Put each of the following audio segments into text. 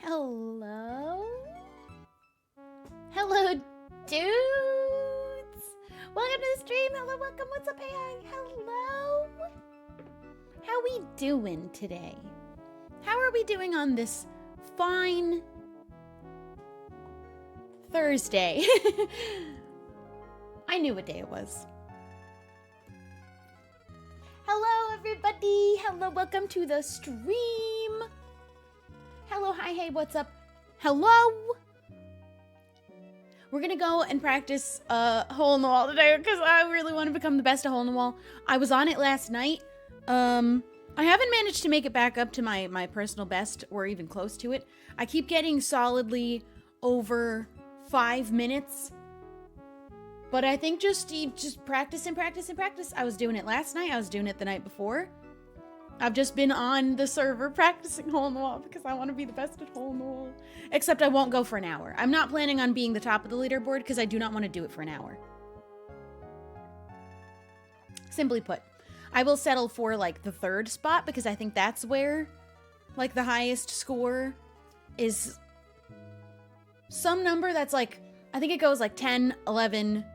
Hello? Hello, dudes! Welcome to the stream. Hello, welcome. What's up, AI? Hello? How we doing today? How are we doing on this fine Thursday? I knew what day it was. Hello, everybody. Hello, welcome to the stream. Hello, hi, hey, what's up? Hello? We're gonna go and practice hole in the wall today because I really want to become the best at hole in the wall. I was on it last night. I haven't managed to make it back up to my personal best or even close to it. I keep getting solidly over 5 minutes. But I think just practice and practice and practice. I was doing it last night. I was doing it the night before. I've just been on the server practicing hole in the wall because I want to be the best at hole in the wall. Except I won't go for an hour. I'm not planning on being the top of the leaderboard because I do not want to do it for an hour. Simply put, I will settle for like the 3rd spot because I think that's where like the highest score is some number that's like, I think it goes like 10, 11,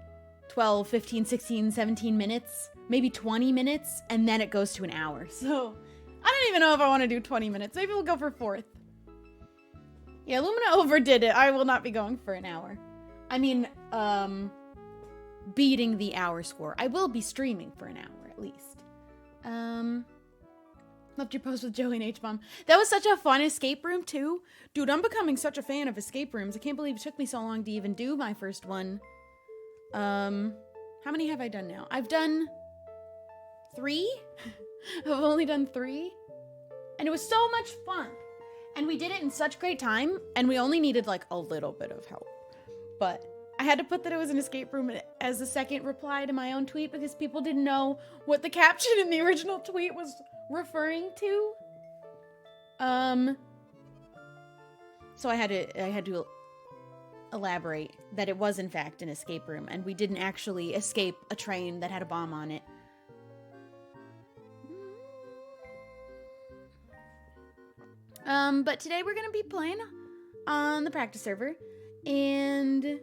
12, 15, 16, 17 minutes. Maybe 20 minutes, and then it goes to an hour. So, I don't even know if I want to do 20 minutes. Maybe we'll go for 4th. Yeah, Lumina overdid it. I will not be going for an hour. I mean, beating the hour score. I will be streaming for an hour, at least. Loved your post with Joey and H-Bomb. That was such a fun escape room, too. Dude, I'm becoming such a fan of escape rooms. I can't believe it took me so long to even do my first one. How many have I done now? I've done 3? I've only done 3. And it was so much fun. And we did it in such great time. And we only needed like a little bit of help. But I had to put that it was an escape room as a second reply to my own tweet because people didn't know what the caption in the original tweet was referring to. So I had to elaborate that it was in fact an escape room and we didn't actually escape a train that had a bomb on it. But today we're gonna be playing on the practice server, and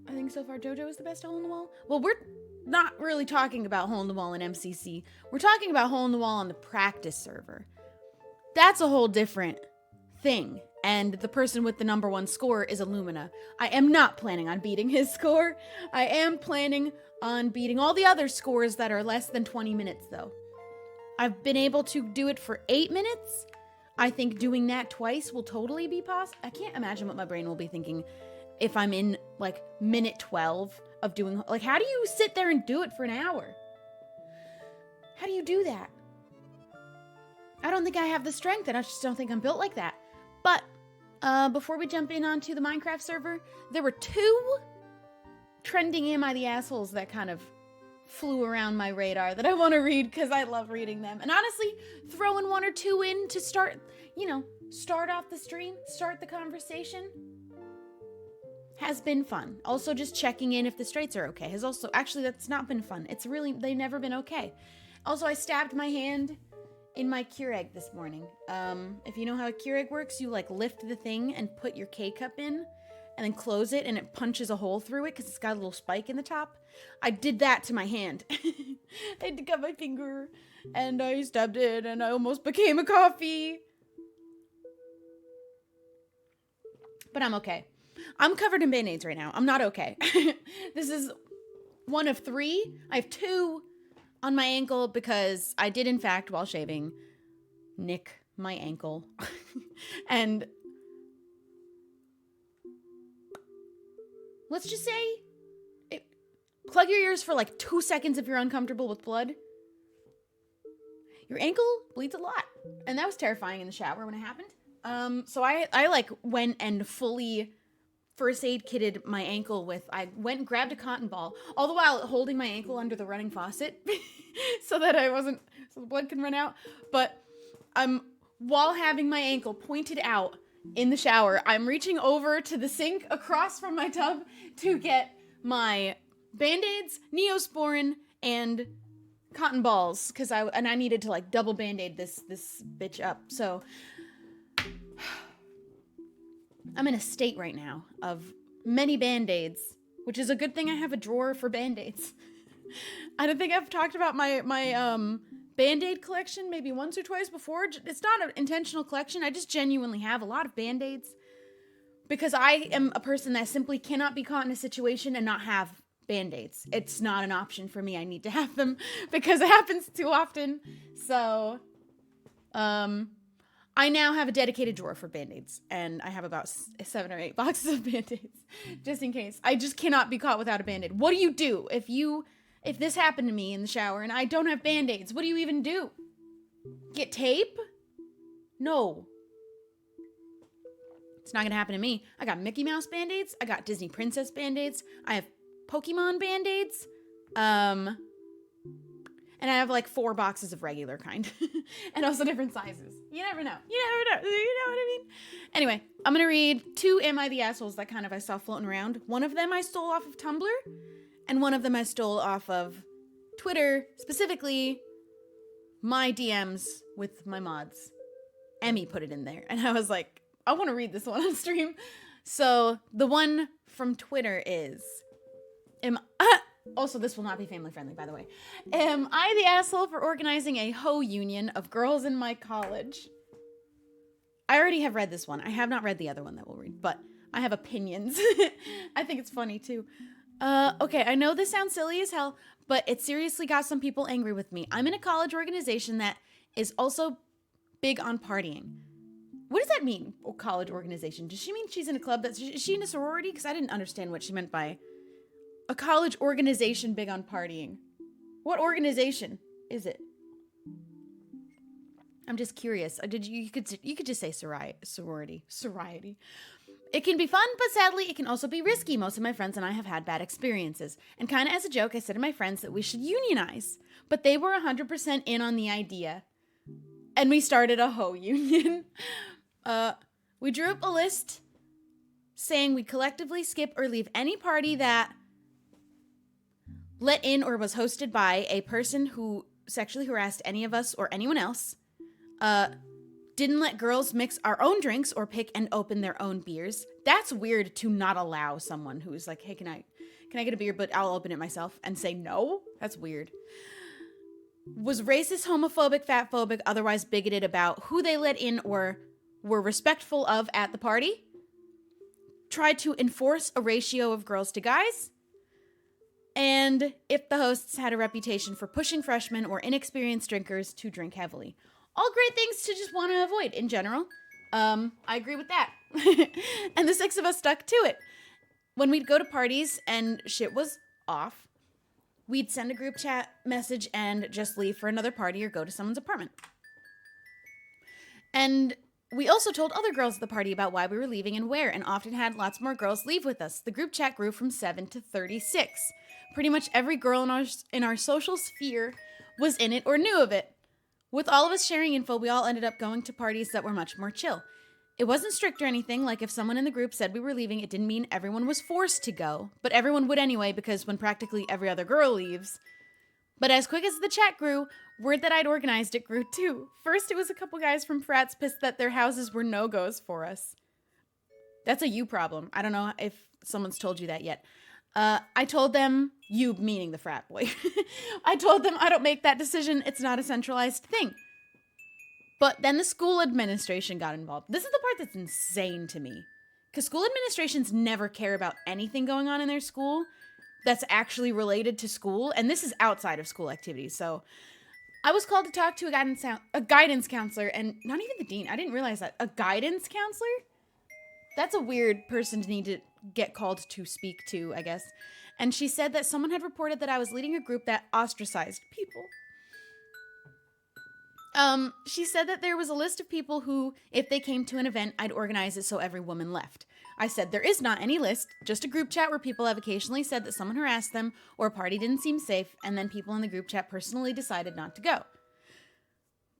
I think so far JoJo is the best hole in the wall. Well, we're not really talking about hole in the wall in MCC. We're talking about hole in the wall on the practice server. That's a whole different thing, and the person with the #1 score is Illumina. I am not planning on beating his score. I am planning on beating all the other scores that are less than 20 minutes, though. I've been able to do it for 8 minutes. I think doing that twice will totally be possible. I can't imagine what my brain will be thinking if I'm in, like, minute 12 of doing... Like, how do you sit there and do it for an hour? How do you do that? I don't think I have the strength, and I just don't think I'm built like that. But, before we jump in onto the Minecraft server, there were 2 trending Am I the Assholes that kind of flew around my radar that I want to read because I love reading them. And honestly, throwing one or two in to start, start off the stream, start the conversation has been fun. Also, just checking in if the straights are okay has also, actually, that's not been fun. It's really, they've never been okay. Also, I stabbed my hand in my Keurig this morning. If you know how a Keurig works, you like lift the thing and put your K-cup in and then close it and it punches a hole through it because it's got a little spike in the top. I did that to my hand. I had to cut my finger and I stabbed it and I almost became a coffee. But I'm okay. I'm covered in Band-Aids right now. I'm not okay. This is one of 3. I have 2 on my ankle because I did, in fact, while shaving, nick my ankle. And let's just say, plug your ears for like 2 seconds if you're uncomfortable with blood. Your ankle bleeds a lot. And that was terrifying in the shower when it happened. So I like went and fully first aid kitted my ankle with, I went and grabbed a cotton ball, all the while holding my ankle under the running faucet so that so the blood can run out. But while having my ankle pointed out in the shower, I'm reaching over to the sink across from my tub to get my Band-Aids, Neosporin, and cotton balls, because I needed to like double Band-Aid this bitch up. So I'm in a state right now of many Band-Aids, which is a good thing I have a drawer for Band-Aids. I don't think I've talked about my Band-Aid collection maybe once or twice before. It's not an intentional collection. I just genuinely have a lot of Band-Aids because I am a person that simply cannot be caught in a situation and not have Band-Aids. It's not an option for me. I need to have them because it happens too often. So, I now have a dedicated drawer for Band-Aids, and I have about 7 or 8 boxes of Band-Aids, just in case. I just cannot be caught without a Band-Aid. What do you do if this happened to me in the shower and I don't have Band-Aids? What do you even do? Get tape? No. It's not gonna happen to me. I got Mickey Mouse Band-Aids. I got Disney Princess Band-Aids. I have Pokemon Band-Aids. And I have like 4 boxes of regular kind. And also different sizes. You never know. You know what I mean? Anyway, I'm going to read 2 Am I the Assholes that kind of I saw floating around. One of them I stole off of Tumblr. And one of them I stole off of Twitter. Specifically, my DMs with my mods. Emmy put it in there. And I was like, I want to read this one on stream. So the one from Twitter is... Also, this will not be family friendly, by the way. Am I the asshole for organizing a hoe union of girls in my college? I already have read this one. I have not read the other one that we'll read, but I have opinions. I think it's funny, too. Okay, I know this sounds silly as hell, but it seriously got some people angry with me. I'm in a college organization that is also big on partying. What does that mean, college organization? Does she mean she's in a club? Is she in a sorority? Because I didn't understand what she meant by... a college organization big on partying. What organization is it? I'm just curious. You could just say sorority. It can be fun, but sadly, it can also be risky. Most of my friends and I have had bad experiences. And kind of as a joke, I said to my friends that we should unionize. But they were 100% in on the idea. And we started a hoe union. We drew up a list saying we'd collectively skip or leave any party that let in or was hosted by a person who sexually harassed any of us or anyone else, didn't let girls mix our own drinks or pick and open their own beers. That's weird to not allow someone who's like, hey, can I get a beer, but I'll open it myself, and say no? That's weird. Was racist, homophobic, fatphobic, otherwise bigoted about who they let in or were respectful of at the party. Tried to enforce a ratio of girls to guys. And if the hosts had a reputation for pushing freshmen or inexperienced drinkers to drink heavily. All great things to just want to avoid in general. I agree with that. And the 6 of us stuck to it. When we'd go to parties and shit was off, we'd send a group chat message and just leave for another party or go to someone's apartment. And We also told other girls at the party about why we were leaving and where, and often had lots more girls leave with us. The group chat grew from 7 to 36. Pretty much every girl in our social sphere was in it or knew of it. With all of us sharing info, we all ended up going to parties that were much more chill. It wasn't strict or anything, like if someone in the group said we were leaving, it didn't mean everyone was forced to go, but everyone would anyway, because when practically every other girl leaves. But as quick as the chat grew, word that I'd organized it grew too. First, it was a couple guys from frats pissed that their houses were no-goes for us. That's a you problem. I don't know if someone's told you that yet. I told them, you meaning the frat boy, I told them I don't make that decision. It's not a centralized thing. But then the school administration got involved. This is the part that's insane to me. Because school administrations never care about anything going on in their school that's actually related to school. And this is outside of school activities. So I was called to talk to a guidance counselor, and not even the dean. I didn't realize that. A guidance counselor? That's a weird person to need to get called to speak to, I guess. And she said that someone had reported that I was leading a group that ostracized people. She said that there was a list of people who, if they came to an event, I'd organize it so every woman left. I said there is not any list, just a group chat where people have occasionally said that someone harassed them or a party didn't seem safe, and then people in the group chat personally decided not to go.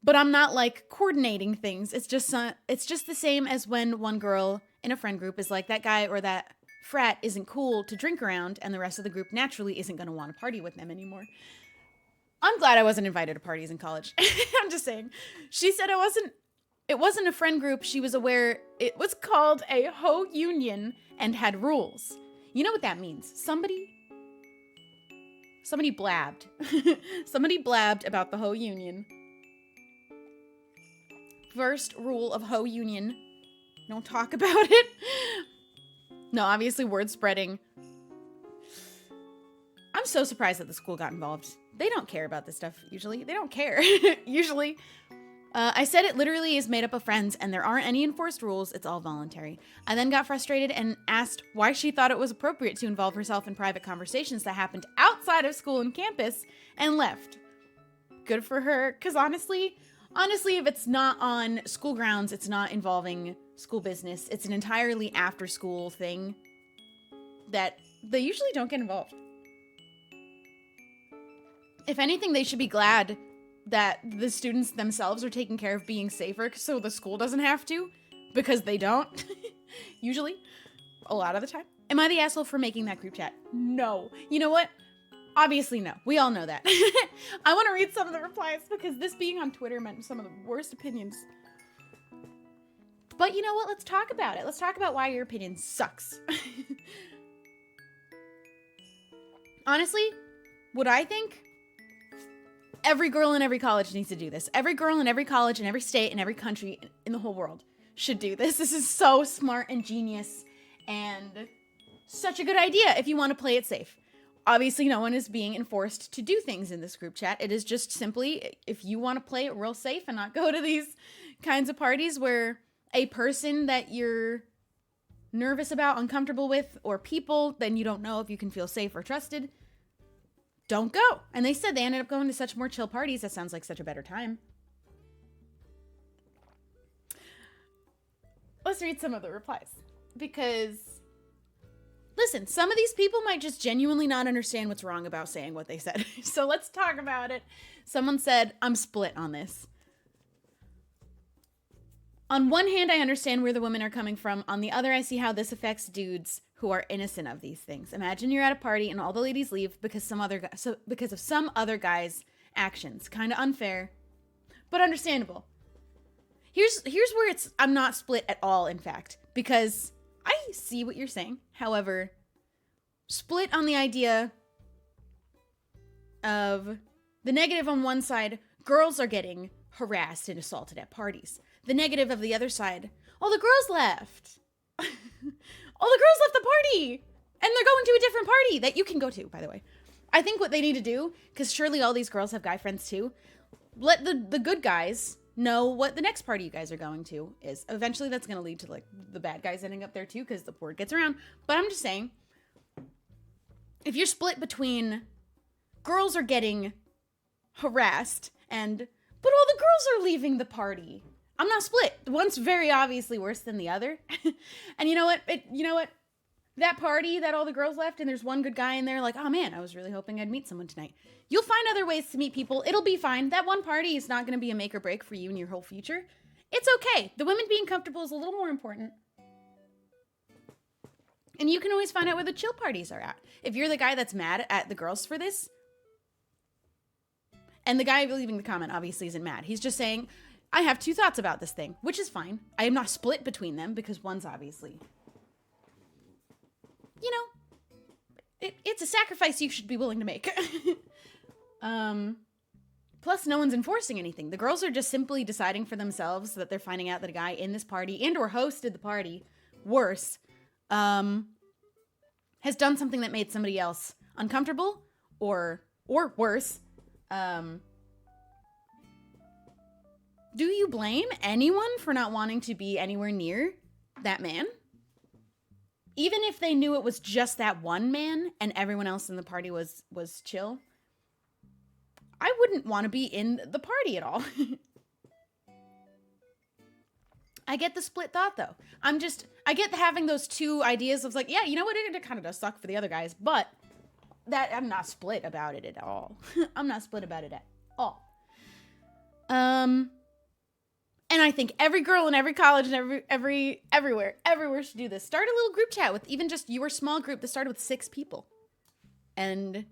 But I'm not like coordinating things. It's just the same as when one girl in a friend group is like, that guy or that frat isn't cool to drink around, and the rest of the group naturally isn't going to want to party with them anymore. I'm glad I wasn't invited to parties in college. I'm just saying. She said it wasn't a friend group. She was aware it was called a hoe union and had rules. You know what that means? Somebody blabbed. Somebody blabbed about the hoe union. First rule of hoe union: don't talk about it. No, obviously word spreading. I'm so surprised that the school got involved. They don't care about this stuff, usually. They don't care, usually. I said it literally is made up of friends, and there aren't any enforced rules. It's all voluntary. I then got frustrated and asked why she thought it was appropriate to involve herself in private conversations that happened outside of school and campus, and left. Good for her, because honestly, if it's not on school grounds, it's not involving school business. It's an entirely after-school thing that they usually don't get involved. If anything, they should be glad that the students themselves are taking care of being safer so the school doesn't have to, because they don't. Usually. A lot of the time. Am I the asshole for making that group chat? No. You know what? Obviously no. We all know that. I want to read some of the replies because this being on Twitter meant some of the worst opinions. But you know what? Let's talk about it. Let's talk about why your opinion sucks. Honestly, what I think, every girl in every college needs to do this. Every girl in every college, in every state, in every country in the whole world should do this. This is so smart and genius and such a good idea if you want to play it safe. Obviously, no one is being enforced to do things in this group chat. It is just simply, if you want to play it real safe and not go to these kinds of parties where a person that you're nervous about, uncomfortable with, or people, then you don't know if you can feel safe or trusted, don't go. And they said they ended up going to such more chill parties. That sounds like such a better time. Let's read some of the replies. Because, listen, some of these people might just genuinely not understand what's wrong about saying what they said. So let's talk about it. Someone said, I'm split on this. On one hand, I understand where the women are coming from. On the other, I see how this affects dudes who are innocent of these things. Imagine you're at a party and all the ladies leave because of some other guy's actions. Kind of unfair, but understandable. Here's where I'm not split at all, in fact, because I see what you're saying. However, split on the idea of the negative on one side, girls are getting harassed and assaulted at parties. The negative of the other side, all the girls left. All the girls left the party, and they're going to a different party that you can go to, by the way. I think what they need to do, because surely all these girls have guy friends too, let the good guys know what the next party you guys are going to is. Eventually that's going to lead to like the bad guys ending up there too, because the word gets around. But I'm just saying, if you're split between girls are getting harassed but all the girls are leaving the party. I'm not split. One's very obviously worse than the other. And you know what? That party that all the girls left and there's one good guy in there like, oh man, I was really hoping I'd meet someone tonight. You'll find other ways to meet people. It'll be fine. That one party is not going to be a make or break for you and your whole future. It's okay. The women being comfortable is a little more important. And you can always find out where the chill parties are at. If you're the guy that's mad at the girls for this, and the guy leaving the comment obviously isn't mad. He's just saying, I have two thoughts about this thing, which is fine. I am not split between them because one's obviously, you know, it's a sacrifice you should be willing to make. Plus, no one's enforcing anything. The girls are just simply deciding for themselves that they're finding out that a guy in this party and or hosted the party, worse, has done something that made somebody else uncomfortable or worse. Do you blame anyone for not wanting to be anywhere near that man? Even if they knew it was just that one man and everyone else in the party was chill, I wouldn't want to be in the party at all. I get the split thought though. I get having those two ideas of like, yeah, you know what? It kind of does suck for the other guys, but that I'm not split about it at all. I'm not split about it at all. And I think every girl in every college and everywhere should do this. Start a little group chat with even just your small group that started with 6 people. And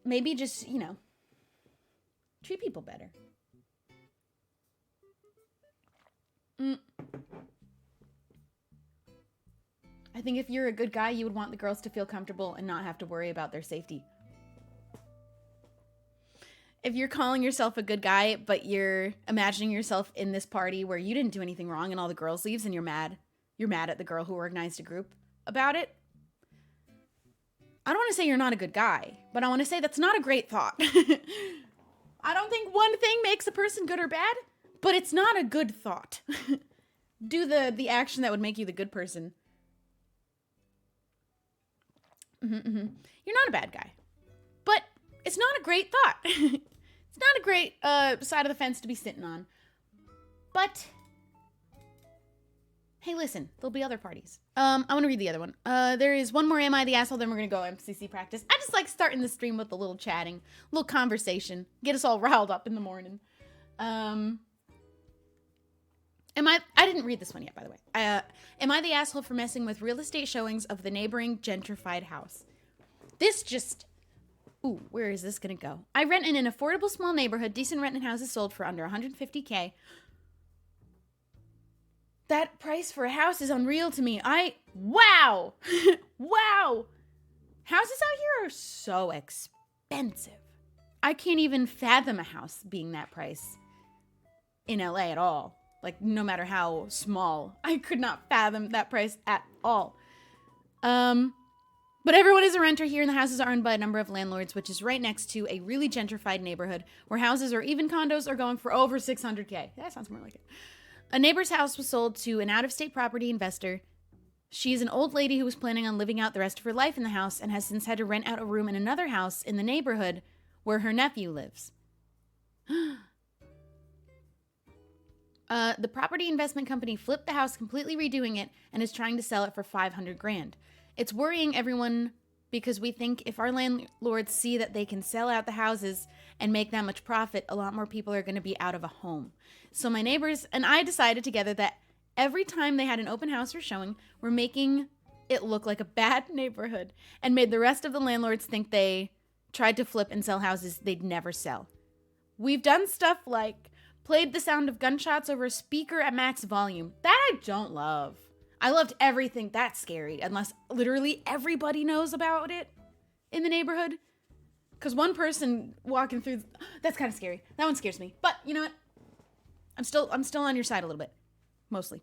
maybe just, you know, treat people better. I think if you're a good guy, you would want the girls to feel comfortable and not have to worry about their safety. If you're calling yourself a good guy, but you're imagining yourself in this party where you didn't do anything wrong and all the girls leaves and you're mad at the girl who organized a group about it. I don't want to say you're not a good guy, but I want to say that's not a great thought. I don't think one thing makes a person good or bad, but it's not a good thought. Do the action that would make you the good person. You're not a bad guy, but it's not a great thought. It's not a great side of the fence to be sitting on. But hey, listen, there'll be other parties. I want to read the other one. There is one more Am I the Asshole, then we're going to go MCC practice. I just like starting the stream with a little chatting, a little conversation, get us all riled up in the morning. I didn't read this one yet, by the way. Am I the asshole for messing with real estate showings of the neighboring gentrified house? This just... Ooh, where is this going to go? I rent in an affordable small neighborhood. Decent rent and houses sold for under $150K. That price for a house is unreal to me. Wow! Wow! Houses out here are so expensive. I can't even fathom a house being that price in LA at all. Like, no matter how small. I could not fathom that price at all. But everyone is a renter here, and the houses are owned by a number of landlords, which is right next to a really gentrified neighborhood where houses or even condos are going for over $600K. That sounds more like it. A neighbor's house was sold to an out-of-state property investor. She is an old lady who was planning on living out the rest of her life in the house and has since had to rent out a room in another house in the neighborhood where her nephew lives. The property investment company flipped the house, completely redoing it, and is trying to sell it for $500,000. It's worrying everyone because we think if our landlords see that they can sell out the houses and make that much profit, a lot more people are going to be out of a home. So my neighbors and I decided together that every time they had an open house or showing, we're making it look like a bad neighborhood and made the rest of the landlords think they tried to flip and sell houses they'd never sell. We've done stuff like played the sound of gunshots over a speaker at max volume. That I don't love. I loved everything that's scary, unless literally everybody knows about it in the neighborhood. Because one person walking through, that's kind of scary. That one scares me. But you know what? I'm still on your side a little bit. Mostly.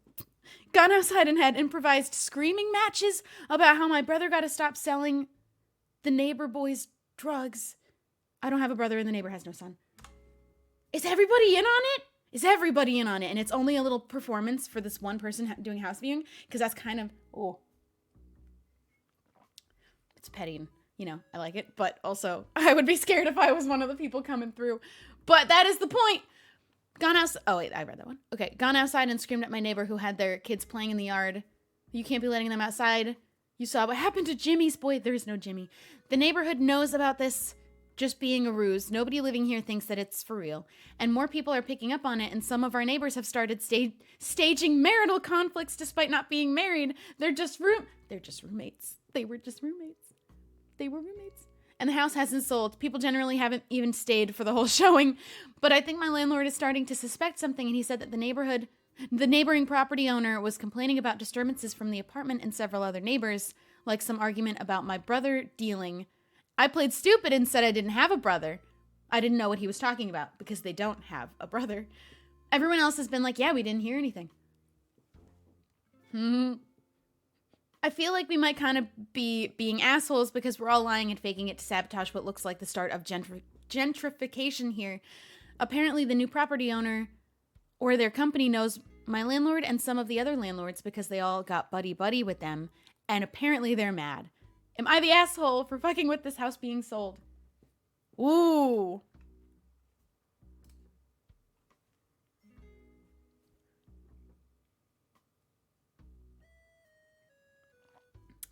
Gone outside and had improvised screaming matches about how my brother got to stop selling the neighbor boys drugs. I don't have a brother and the neighbor has no son. Is everybody in on it? Is everybody in on it? And it's only a little performance for this one person doing house viewing? Because that's kind of, it's petty and, you know, I like it. But also, I would be scared if I was one of the people coming through. But that is the point. Gone outside. Oh, wait, I read that one. Okay. Gone outside and screamed at my neighbor who had their kids playing in the yard. You can't be letting them outside. You saw what happened to Jimmy's boy. There is no Jimmy. The neighborhood knows about this just being a ruse. Nobody living here thinks that it's for real. And more people are picking up on it, and some of our neighbors have started staging marital conflicts despite not being married. They're just roommates. They were just roommates. They were roommates. And the house hasn't sold. People generally haven't even stayed for the whole showing. But I think my landlord is starting to suspect something, and he said that the neighboring property owner was complaining about disturbances from the apartment and several other neighbors, like some argument about my brother dealing. I played stupid and said I didn't have a brother. I didn't know what he was talking about because they don't have a brother. Everyone else has been like, yeah, we didn't hear anything. I feel like we might kind of be being assholes because we're all lying and faking it to sabotage what looks like the start of gentrification here. Apparently the new property owner or their company knows my landlord and some of the other landlords because they all got buddy-buddy with them, and apparently they're mad. Am I the asshole for fucking with this house being sold? Ooh.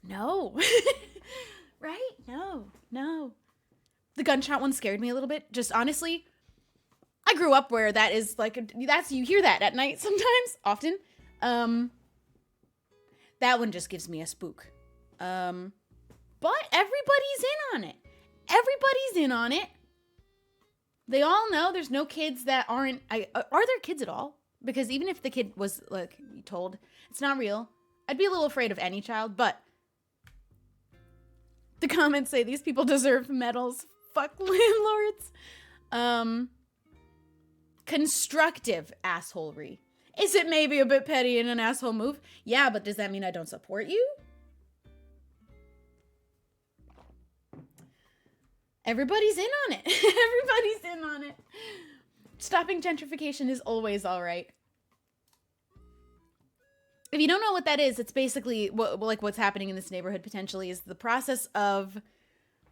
No. Right? No. The gunshot one scared me a little bit. Just honestly, I grew up where that is like, you hear that at night sometimes, often. That one just gives me a spook. But everybody's in on it. Everybody's in on it. They all know there's no kids that aren't... are there kids at all? Because even if the kid was, like, told it's not real, I'd be a little afraid of any child, but... The comments say these people deserve medals. Fuck landlords. Constructive assholery. Is it maybe a bit petty and an asshole move? Yeah, but does that mean I don't support you? Everybody's in on it. Everybody's in on it. Stopping gentrification is always all right. If you don't know what that is, it's basically what's happening in this neighborhood potentially is the process of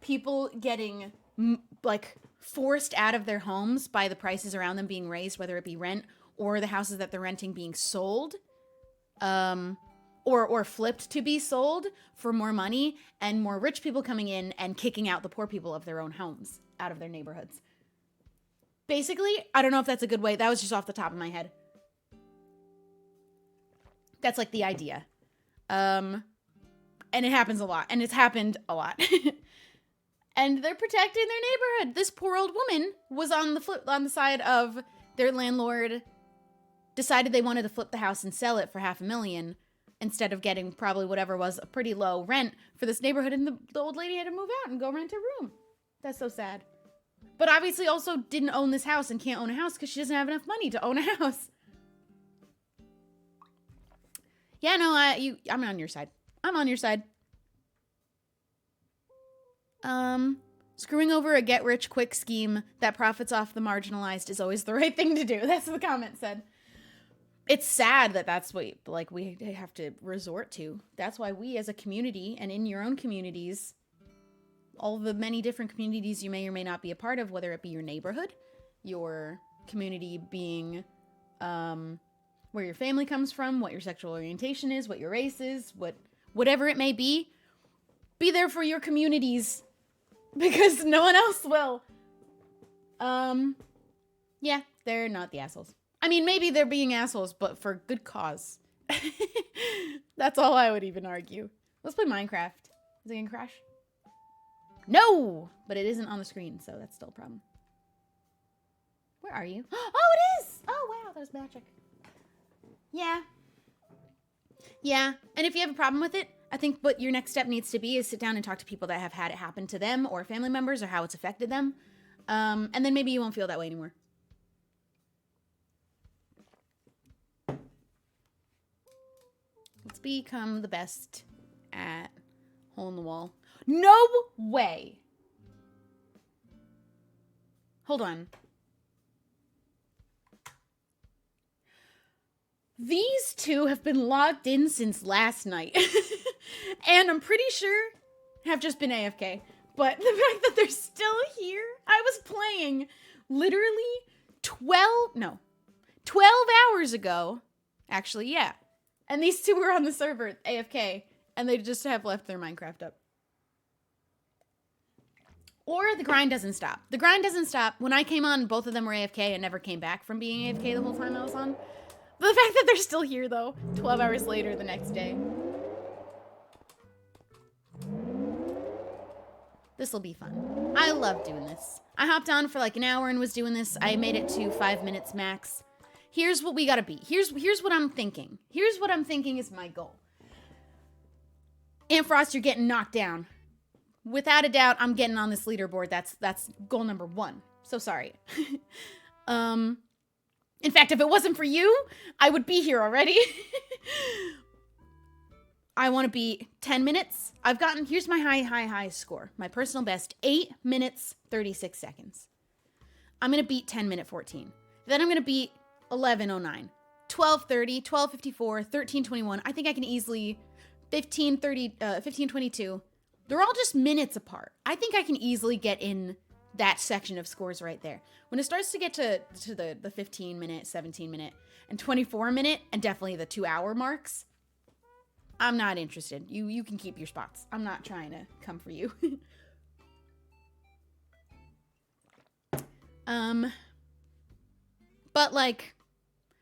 people getting forced out of their homes by the prices around them being raised, whether it be rent or the houses that they're renting being sold, or flipped to be sold for more money, and more rich people coming in and kicking out the poor people of their own homes out of their neighborhoods. Basically, I don't know if that's a good way. That was just off the top of my head. That's like the idea. And it happens a lot. And it's happened a lot. And they're protecting their neighborhood. This poor old woman was on the side of their landlord decided they wanted to flip the house and sell it for $500,000 instead of getting probably whatever was a pretty low rent for this neighborhood. And the old lady had to move out and go rent a room. That's so sad. But obviously also didn't own this house and can't own a house because she doesn't have enough money to own a house. Yeah, no, I'm on your side. I'm on your side. Screwing over a get-rich-quick scheme that profits off the marginalized is always the right thing to do. That's what the comment said. It's sad that that's what we have to resort to. That's why we as a community and in your own communities, all the many different communities you may or may not be a part of, whether it be your neighborhood, your community being where your family comes from, what your sexual orientation is, what your race is, whatever it may be there for your communities because no one else will. Yeah, they're not the assholes. I mean, maybe they're being assholes, but for good cause. That's all I would even argue. Let's play Minecraft. Is it gonna crash? No! But it isn't on the screen, so that's still a problem. Where are you? Oh, it is! Oh, wow, that was magic. Yeah. Yeah. And if you have a problem with it, I think what your next step needs to be is sit down and talk to people that have had it happen to them or family members or how it's affected them. And then maybe you won't feel that way anymore. Let's become the best at hole in the wall. No way. Hold on. These two have been logged in since last night. And I'm pretty sure have just been AFK. But the fact that they're still here, I was playing literally 12 hours ago. Actually, yeah. And these two were on the server, AFK, and they just have left their Minecraft up. Or the grind doesn't stop. The grind doesn't stop. When I came on, both of them were AFK and never came back from being AFK the whole time I was on. But the fact that they're still here, though, 12 hours later the next day. This will be fun. I love doing this. I hopped on for like an hour and was doing this. I made it to 5 minutes max. Here's what we gotta beat. Here's what I'm thinking. Here's what I'm thinking is my goal. Aunt Frost, you're getting knocked down. Without a doubt, I'm getting on this leaderboard. That's goal number 1. So sorry. In fact, if it wasn't for you, I would be here already. I want to be 10 minutes. Here's my high score. My personal best, 8 minutes, 36 seconds. I'm going to beat 10 minute 14. Then I'm going to beat 11:09, 12:30, 12:54, 13:21. I think I can easily 15:30, 15:22. They're all just minutes apart. I think I can easily get in that section of scores right there. When it starts to get to the 15 minute, 17 minute, and 24 minute, and definitely the 2 hour marks, I'm not interested. You can keep your spots. I'm not trying to come for you. But like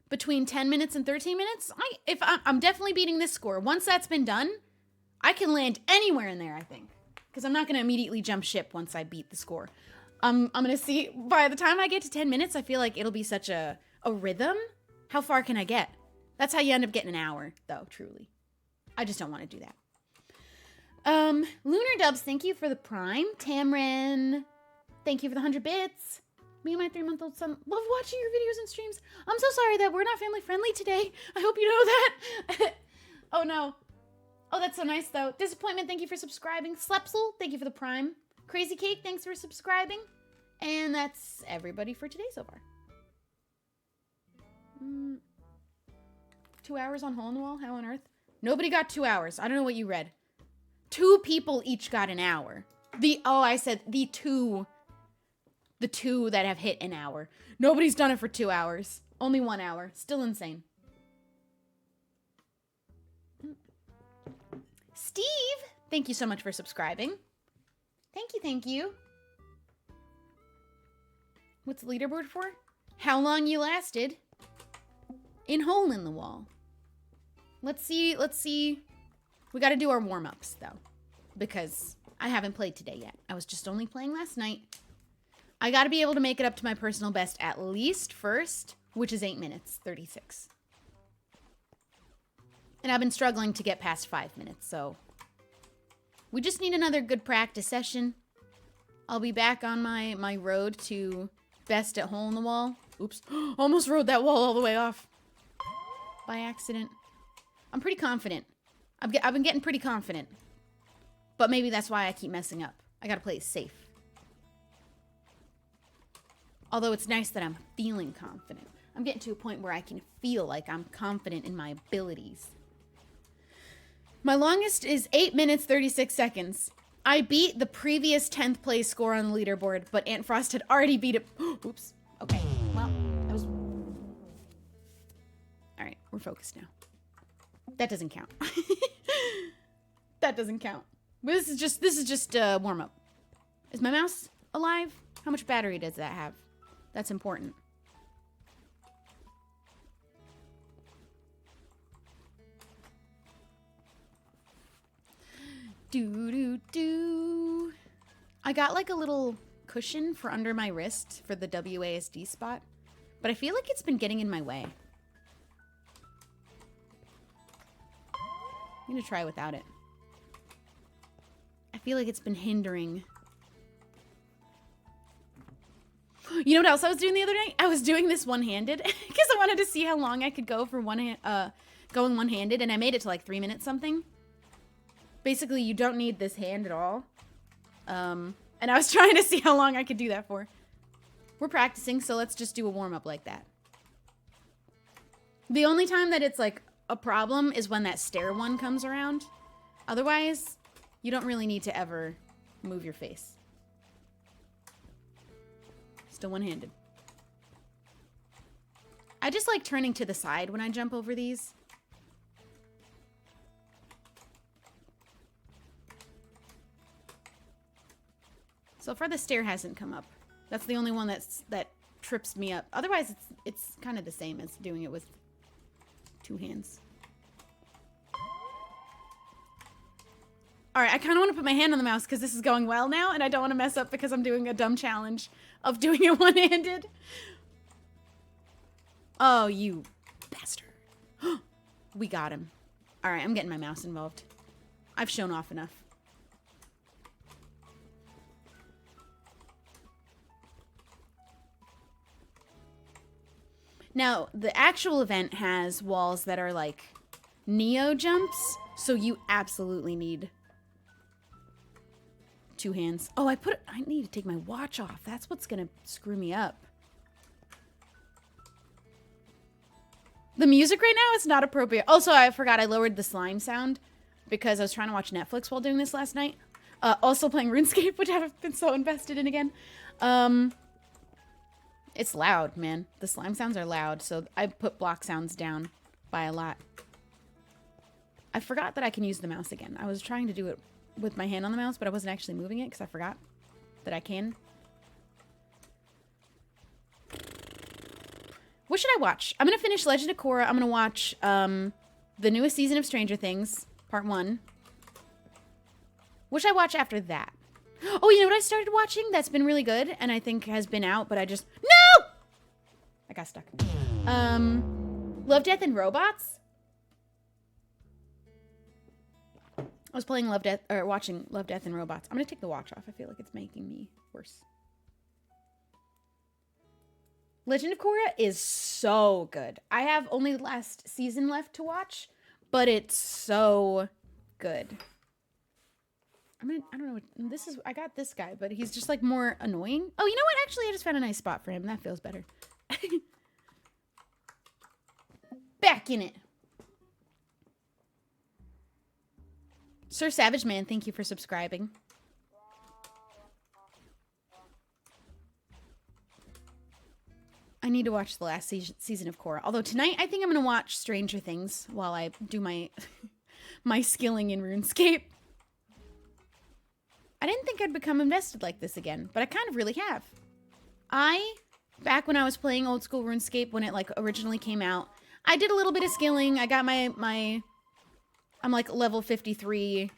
between 10 minutes and 13 minutes, I'm definitely beating this score. Once that's been done, I can land anywhere in there, I think. Because I'm not going to immediately jump ship once I beat the score. I'm going to see, by the time I get to 10 minutes, I feel like it'll be such a rhythm. How far can I get? That's how you end up getting an hour, though, truly. I just don't want to do that. Lunar Dubs, thank you for the Prime. Tamrin, thank you for the 100 bits. Me and my 3-month-old son love watching your videos and streams. I'm so sorry that we're not family friendly today. I hope you know that. Oh, no. Oh, that's so nice, though. Disappointment, thank you for subscribing. Slepsel, thank you for the Prime. Crazy Cake, thanks for subscribing. And that's everybody for today so far. 2 hours on Hole in the Wall? How on earth? Nobody got 2 hours. I don't know what you read. 2 people each got an hour. I said the two that have hit an hour. Nobody's done it for 2 hours. Only 1 hour. Still insane. Steve, thank you so much for subscribing. Thank you. What's the leaderboard for? How long you lasted in Hole in the Wall. Let's see. We got to do our warm-ups, though, because I haven't played today yet. I was just only playing last night. I got to be able to make it up to my personal best at least first, which is 8 minutes, 36. And I've been struggling to get past 5 minutes, so we just need another good practice session. I'll be back on my road to best at Hole in the Wall. Oops. Almost rode that wall all the way off by accident. I'm pretty confident. I've been getting pretty confident. But maybe that's why I keep messing up. I gotta play it safe. Although it's nice that I'm feeling confident. I'm getting to a point where I can feel like I'm confident in my abilities. My longest is 8 minutes, 36 seconds. I beat the previous 10th place score on the leaderboard, but Aunt Frost had already beat it. Oops. Okay. Well, that was... Alright, we're focused now. That doesn't count. That doesn't count. But this is just warm-up. Is my mouse alive? How much battery does that have? That's important. Do. I got like a little cushion for under my wrist for the WASD spot, but I feel like it's been getting in my way. I'm gonna try without it. I feel like it's been hindering. You know what else I was doing the other day? I was doing this one-handed because I wanted to see how long I could go for going one-handed, and I made it to like 3 minutes something. Basically, you don't need this hand at all. And I was trying to see how long I could do that for. We're practicing, so let's just do a warm-up like that. The only time that it's like a problem is when that stair one comes around. Otherwise, you don't really need to ever move your face. Still one-handed. I I just like turning to the side when I jump over these. So far the stair hasn't come up. That's the only one that trips me up. Otherwise it's kind of the same as doing it with 2 hands. All right, I kind of want to put my hand on the mouse because this is going well now, and I don't want to mess up because I'm doing a dumb challenge of doing it one-handed. Oh, you bastard. We got him. All right, I'm getting my mouse involved. I've shown off enough. Now, the actual event has walls that are like Neo jumps, so you absolutely need 2 hands. Oh, I need to take my watch off. That's what's gonna screw me up. The music right now is not appropriate. Also, I forgot I lowered the slime sound because I was trying to watch Netflix while doing this last night. Also playing RuneScape, which I've been so invested in again. It's loud, man. The slime sounds are loud, so I put block sounds down by a lot. I forgot that I can use the mouse again. I was trying to do it with my hand on the mouse, but I wasn't actually moving it because I forgot that I can. What should I watch? I'm going to finish Legend of Korra. I'm going to watch the newest season of Stranger Things, part 1. What should I watch after that? Oh, you know what I started watching that's been really good and I think has been out, but I just... No! I got stuck. Love, Death, and Robots. I was playing watching Love, Death, and Robots. I'm going to take the watch off. I feel like it's making me worse. Legend of Korra is so good. I have only the last season left to watch, but it's so good. I don't know what this is. I got this guy, but he's just like more annoying. Oh, you know what? Actually, I just found a nice spot for him. That feels better. Back in it. Sir Savage Man, thank you for subscribing. I need to watch the last season of Korra. Although tonight, I think I'm going to watch Stranger Things while I do my my skilling in RuneScape. I didn't think I'd become invested like this again, but I kind of really have. Back when I was playing old school RuneScape, when it like originally came out, I did a little bit of skilling. I got I'm like level 53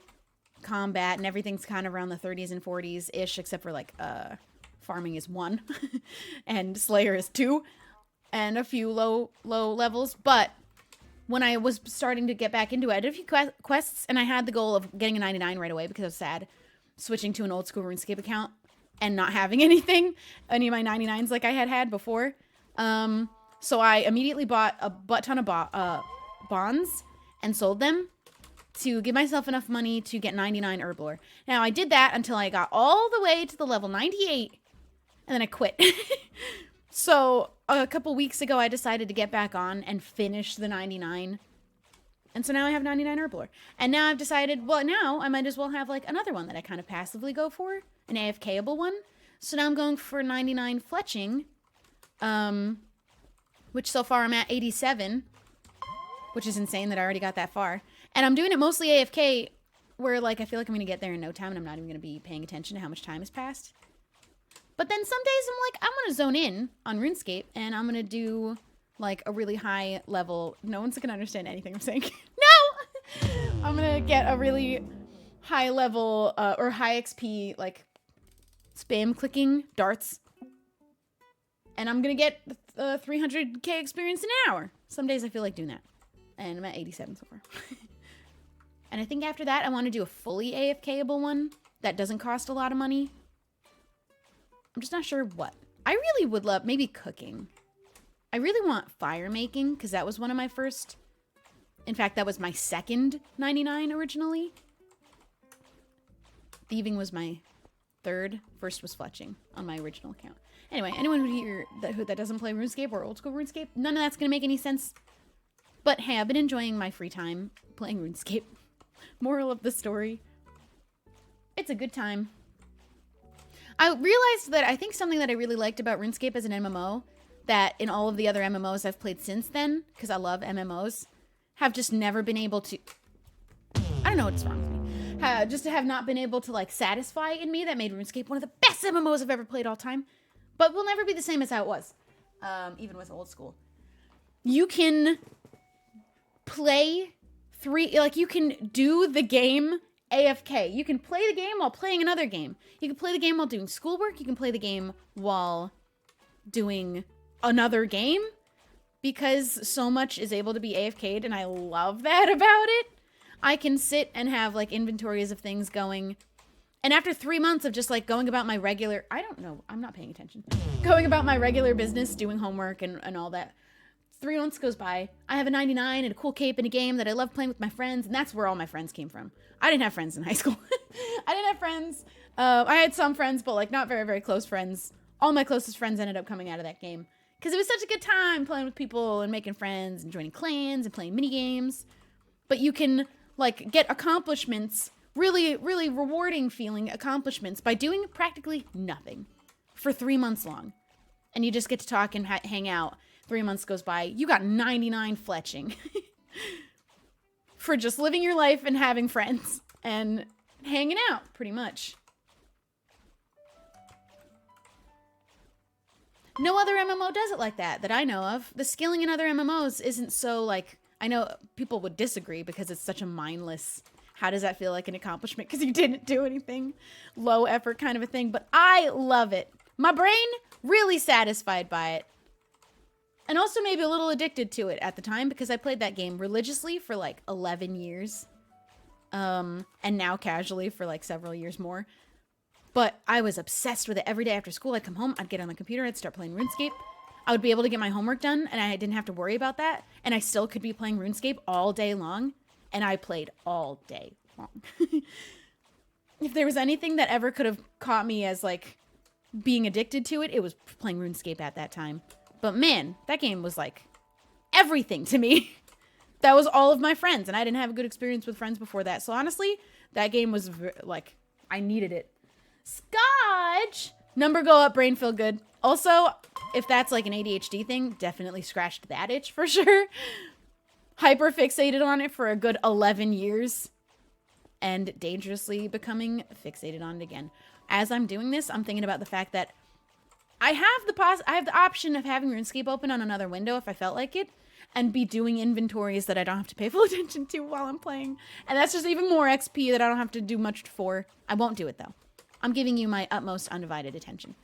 combat and everything's kind of around the 30s and 40s-ish, except for like, farming is 1 and Slayer is 2 and a few low levels. But when I was starting to get back into it, I did a few quests and I had the goal of getting a 99 right away because I was sad switching to an old school RuneScape account and not having any of my 99s like I had before. So I immediately bought a butt ton of bonds and sold them to give myself enough money to get 99 Herblore. Now I did that until I got all the way to the level 98 and then I quit. So a couple weeks ago, I decided to get back on and finish the 99. And so now I have 99 Herblore. And now I've decided, well, now I might as well have like another one that I kind of passively go for, an AFK-able one. So now I'm going for 99 Fletching, which so far I'm at 87, which is insane that I already got that far. And I'm doing it mostly AFK, where like I feel like I'm going to get there in no time and I'm not even going to be paying attention to how much time has passed. But then some days I'm like, I'm going to zone in on RuneScape and I'm going to do like a really high level. No one's going to understand anything I'm saying. No! I'm going to get a really high level or high XP like spam clicking darts. And I'm going to get 300k experience in an hour. Some days I feel like doing that. And I'm at 87 so far. And I think after that I want to do a fully AFK-able one that doesn't cost a lot of money. I'm just not sure what. I really would love maybe cooking. I really want fire making because that was one of my first. In fact, that was my second 99 originally. Thieving was my third. First was fletching on my original account. Anyway, anyone that doesn't play RuneScape or old school RuneScape, none of that's going to make any sense. But hey, I've been enjoying my free time playing RuneScape. Moral of the story. It's a good time. I realized that I think something that I really liked about RuneScape as an MMO that in all of the other MMOs I've played since then, because I love MMOs, have just never been able to... I don't know what's wrong with me. Just to have not been able to, like, satisfy in me. That made RuneScape one of the best MMOs I've ever played all time. But will never be the same as how it was. Even with old school. You can play you can do the game AFK. You can play the game while playing another game. You can play the game while doing schoolwork. You can play the game while doing another game. Because so much is able to be AFK'd, and I love that about it. I can sit and have, like, inventories of things going. And after 3 months of just, like, going about my regular... I don't know. I'm not paying attention. Going about my regular business, doing homework and all that. 3 months goes by. I have a 99 and a cool cape in a game that I love playing with my friends, and that's where all my friends came from. I didn't have friends in high school. I didn't have friends. I had some friends, but, like, not very, very close friends. All my closest friends ended up coming out of that game. Because it was such a good time playing with people and making friends and joining clans and playing mini games. But you can, like, get accomplishments, really, really rewarding feeling accomplishments by doing practically nothing for 3 months long. And you just get to talk and hang out. 3 months goes by. You got 99 fletching. For just living your life and having friends and hanging out, pretty much. No other MMO does it like that I know of. The skilling in other MMOs isn't so, like... I know people would disagree because it's such a mindless... How does that feel like an accomplishment? Because you didn't do anything. Low effort kind of a thing. But I love it. My brain, really satisfied by it. And also maybe a little addicted to it at the time because I played that game religiously for like 11 years. And now casually for like several years more. But I was obsessed with it every day after school. I'd come home, I'd get on the computer, I'd start playing RuneScape. I would be able to get my homework done and I didn't have to worry about that. And I still could be playing RuneScape all day long. And I played all day long. If there was anything that ever could have caught me as like being addicted to it, it was playing RuneScape at that time. But man, that game was like everything to me. That was all of my friends, and I didn't have a good experience with friends before that. So honestly, that game was like, I needed it. Scotch! Number go up, brain feel good. Also, if that's like an ADHD thing, definitely scratched that itch for sure. Hyper fixated on it for a good 11 years. And dangerously becoming fixated on it again. As I'm doing this, I'm thinking about the fact that I have the option of having RuneScape open on another window if I felt like it, and be doing inventories that I don't have to pay full attention to while I'm playing. And that's just even more XP that I don't have to do much for. I won't do it though. I'm giving you my utmost undivided attention.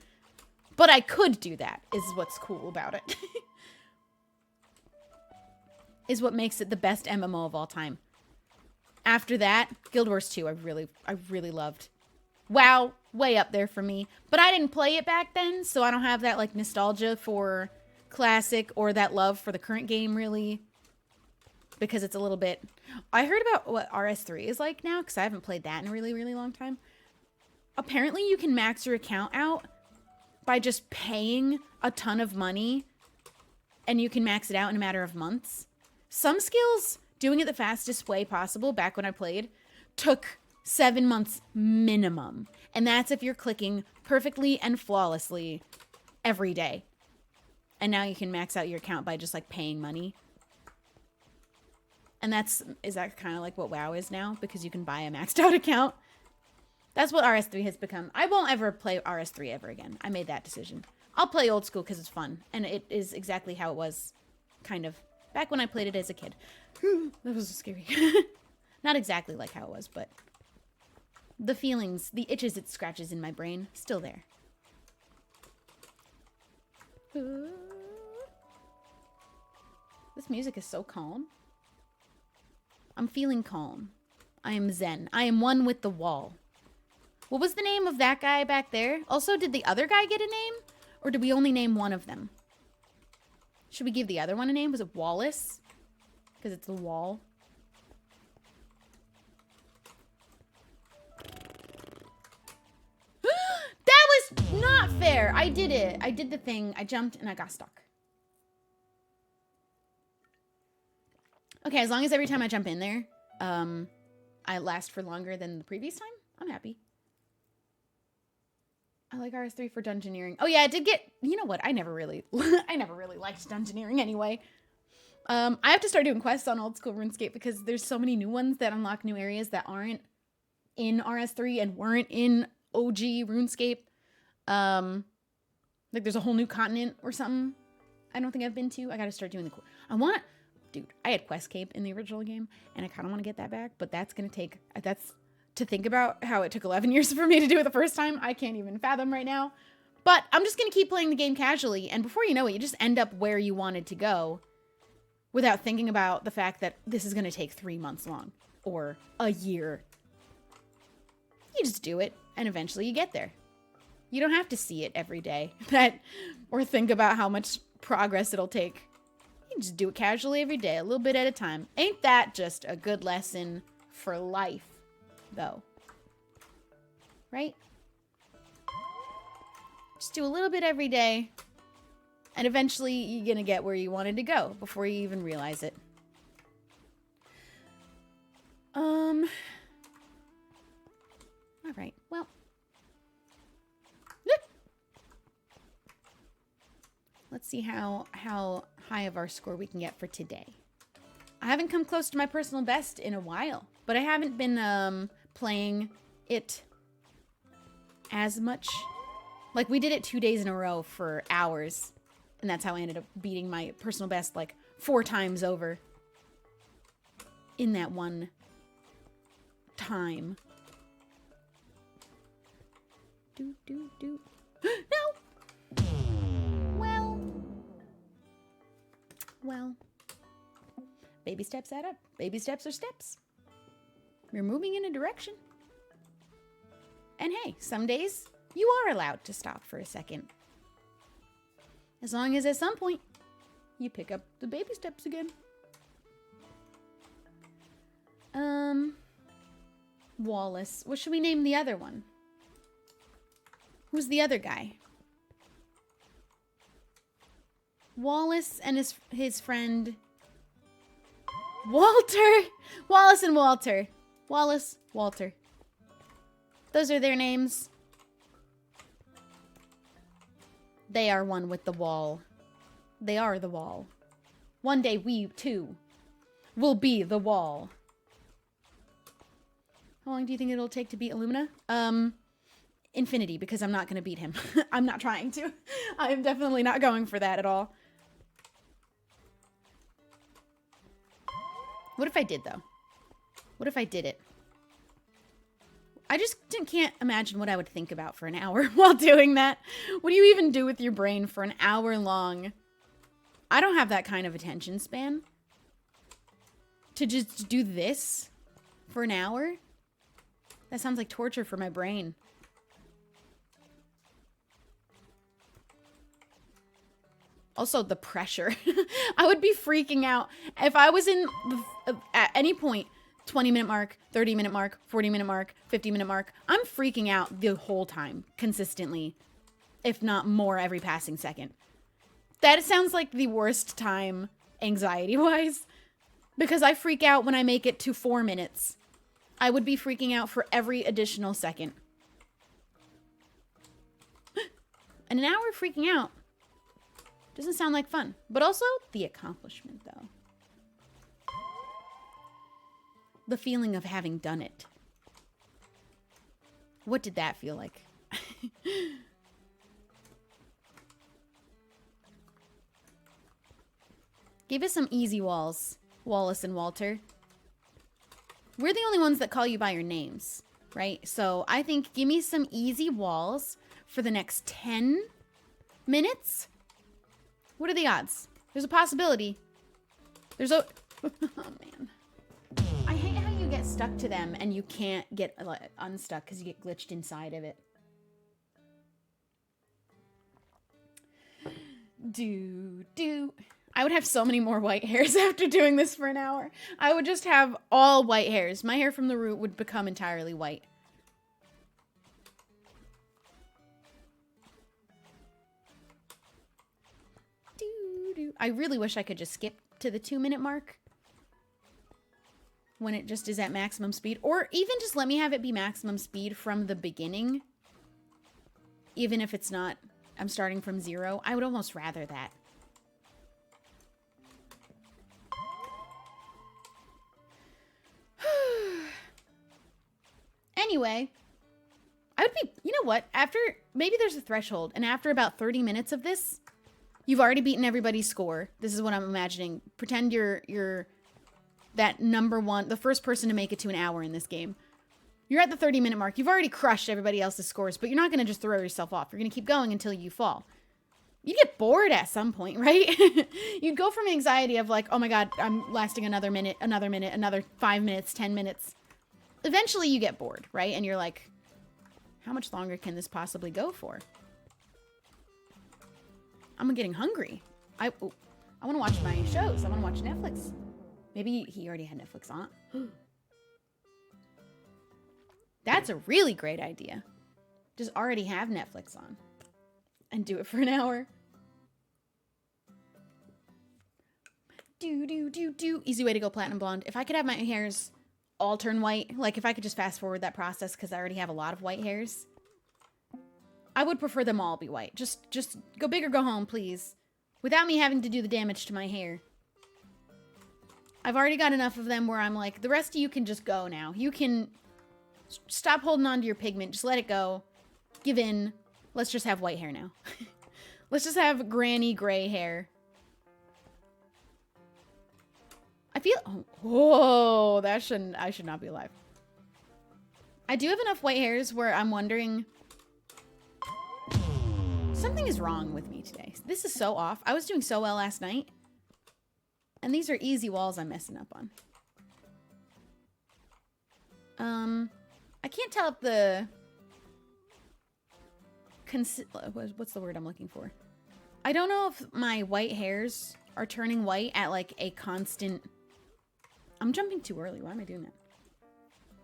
But I could do that, is what's cool about it. Is what makes it the best MMO of all time. After that, Guild Wars 2 I really loved. WoW, way up there for me. But I didn't play it back then, so I don't have that like nostalgia for Classic or that love for the current game really. Because it's a little bit... I heard about what RS3 is like now, because I haven't played that in a really, really long time. Apparently you can max your account out by just paying a ton of money, and you can max it out in a matter of months. Some skills, doing it the fastest way possible back when I played, took 7 months minimum. And that's if you're clicking perfectly and flawlessly every day. And now you can max out your account by just like paying money. And is that kind of like what WoW is now? Because you can buy a maxed out account. That's what RS3 has become. I won't ever play RS3 ever again. I made that decision. I'll play old school because it's fun. And it is exactly how it was, kind of, back when I played it as a kid. That was scary. Not exactly like how it was, but the feelings, the itches it scratches in my brain, still there. This music is so calm. I'm feeling calm. I am zen. I am one with the wall. What was the name of that guy back there? Also, did the other guy get a name? Or did we only name one of them? Should we give the other one a name? Was it Wallace? Because it's the wall. That was not fair. I did it. I did the thing. I jumped and I got stuck. Okay, as long as every time I jump in there, I last for longer than the previous time, I'm happy. I I like RS3 for dungeoneering. Oh yeah, I did get, you know what? I never really liked dungeoneering anyway. I have to start doing quests on old school RuneScape because there's so many new ones that unlock new areas that aren't in RS3 and weren't in OG RuneScape. Like there's a whole new continent or something I don't think I've been to. I gotta start doing the dude, I had Questcape in the original game and I kind of want to get that back, but that's to think about how it took 11 years for me to do it the first time. I can't even fathom right now, but I'm just going to keep playing the game casually. And before you know it, you just end up where you wanted to go without thinking about the fact that this is going to take 3 months long or a year. You just do it and eventually you get there. You don't have to see it every day or think about how much progress it'll take. You just do it casually every day, a little bit at a time. Ain't that just a good lesson for life, though? Right? Just do a little bit every day, and eventually you're gonna get where you wanted to go before you even realize it. All right, well. Let's see how high of our score we can get for today. I haven't come close to my personal best in a while, but I haven't been playing it as much. Like, we did it 2 days in a row for hours, and that's how I ended up beating my personal best like 4 times over in that one time. No! Well, baby steps add up. Baby steps are steps. We're moving in a direction. And hey, some days you are allowed to stop for a second. As long as at some point you pick up the baby steps again. Wallace. What should we name the other one? Who's the other guy? Wallace and his friend Walter. Wallace and Walter. Wallace, Walter. Those are their names. They are one with the wall. They are the wall. One day we, too, will be the wall. How long do you think it'll take to beat Illumina? Infinity, because I'm not going to beat him. I'm not trying to. I am definitely not going for that at all. What if I did, though? What if I did it? I just can't imagine what I would think about for an hour while doing that. What do you even do with your brain for an hour long? I don't have that kind of attention span. To just do this for an hour? That sounds like torture for my brain. Also, the pressure. I would be freaking out if I was in, at any point, 20-minute mark, 30-minute mark, 40-minute mark, 50-minute mark. I'm freaking out the whole time, consistently, if not more every passing second. That sounds like the worst time, anxiety-wise, because I freak out when I make it to 4 minutes. I would be freaking out for every additional second. And an hour freaking out doesn't sound like fun, but also the accomplishment, though. The feeling of having done it. What did that feel like? Give us some easy walls, Wallace and Walter. We're the only ones that call you by your names, right? So I think give me some easy walls for the next 10 minutes. What are the odds? There's a possibility. There's a... Oh, man. I hate how you get stuck to them and you can't get unstuck because you get glitched inside of it. I would have so many more white hairs after doing this for an hour. I would just have all white hairs. My hair from the root would become entirely white. I really wish I could just skip to the 2-minute mark when it just is at maximum speed, or even just let me have it be maximum speed from the beginning. even if it's not, I'm starting from 0. I would almost rather that. Anyway, I would be, you know what? After, maybe there's a threshold, and after about 30 minutes of this, you've already beaten everybody's score. This is what I'm imagining. Pretend you're that number one, the first person to make it to an hour in this game. You're at the 30-minute mark. You've already crushed everybody else's scores, but you're not going to just throw yourself off. You're going to keep going until you fall. You get bored at some point, right? You'd go from anxiety of like, oh my God, I'm lasting another minute, another 5 minutes, 10 minutes. Eventually you get bored, right? And you're like, how much longer can this possibly go for? I'm getting hungry. I want to watch my shows. I want to watch Netflix. Maybe he already had Netflix on. That's a really great idea. Just already have Netflix on. And do it for an hour. Do. Easy way to go platinum blonde. If I could have my hairs all turn white, like if I could just fast forward that process because I already have a lot of white hairs, I would prefer them all be white. Just go big or go home, please. Without me having to do the damage to my hair. I've already got enough of them where I'm like, the rest of you can just go now. You can stop holding on to your pigment. Just let it go. Give in. Let's just have white hair now. Let's just have granny gray hair. I feel... Oh, I should not be alive. I do have enough white hairs where I'm wondering... Something is wrong with me today. This is so off. I was doing so well last night. And these are easy walls I'm messing up on. I can't tell if the... What's the word I'm looking for? I don't know if my white hairs are turning white at like a constant... I'm jumping too early. Why am I doing that?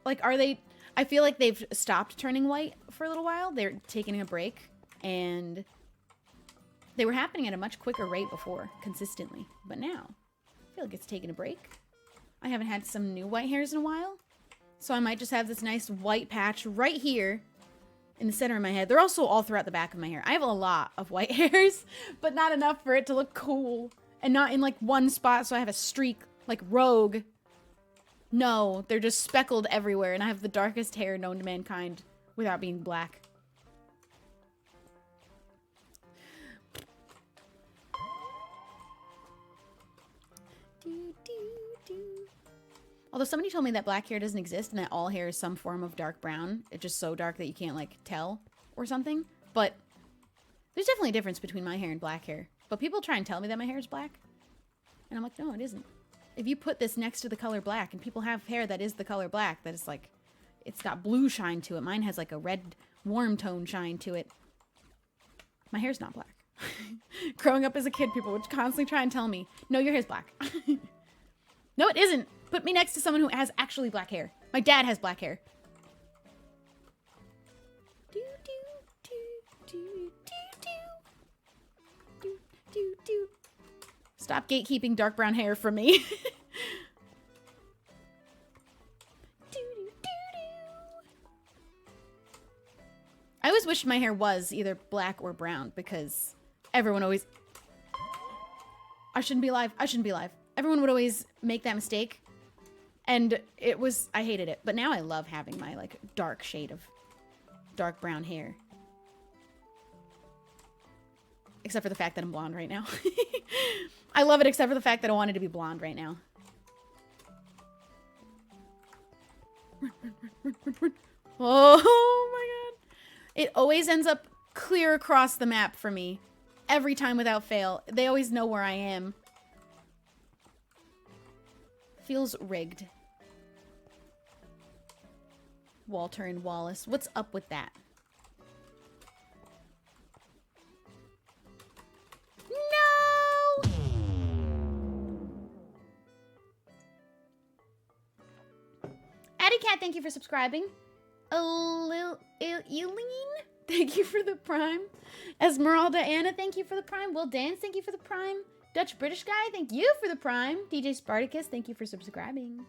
Like, are they... I feel like they've stopped turning white for a little while. They're taking a break. And they were happening at a much quicker rate before, consistently. But now, I feel like it's taking a break. I haven't had some new white hairs in a while. So I might just have this nice white patch right here in the center of my head. They're also all throughout the back of my hair. I have a lot of white hairs, but not enough for it to look cool. And not in like one spot, so I have a streak like Rogue. No, they're just speckled everywhere, and I have the darkest hair known to mankind without being black. Although somebody told me that black hair doesn't exist and that all hair is some form of dark brown. It's just so dark that you can't, like, tell or something. But there's definitely a difference between my hair and black hair. But people try and tell me that my hair is black. And I'm like, no, it isn't. If you put this next to the color black, and people have hair that is the color black, that is like, it's got blue shine to it. Mine has like a red warm tone shine to it. My hair's not black. Growing up as a kid, people would constantly try and tell me, no, your hair's black. No, it isn't. Put me next to someone who has actually black hair. My dad has black hair. Stop gatekeeping dark brown hair from me. I always wished my hair was either black or brown because everyone always... I shouldn't be alive. I shouldn't be alive. Everyone would always make that mistake. And it was... I hated it. But now I love having my, like, dark shade of dark brown hair. Except for the fact that I'm blonde right now. I love it except for the fact that I wanted to be blonde right now. Oh my god. It always ends up clear across the map for me. Every time without fail. They always know where I am. Feels rigged. Walter and Wallace. What's up with that? No! Addy Cat, thank you for subscribing. Eileen, thank you for the prime. Esmeralda Anna, thank you for the prime. Will Dance, thank you for the prime. Dutch British Guy, thank you for the prime. DJ Spartacus, thank you for subscribing.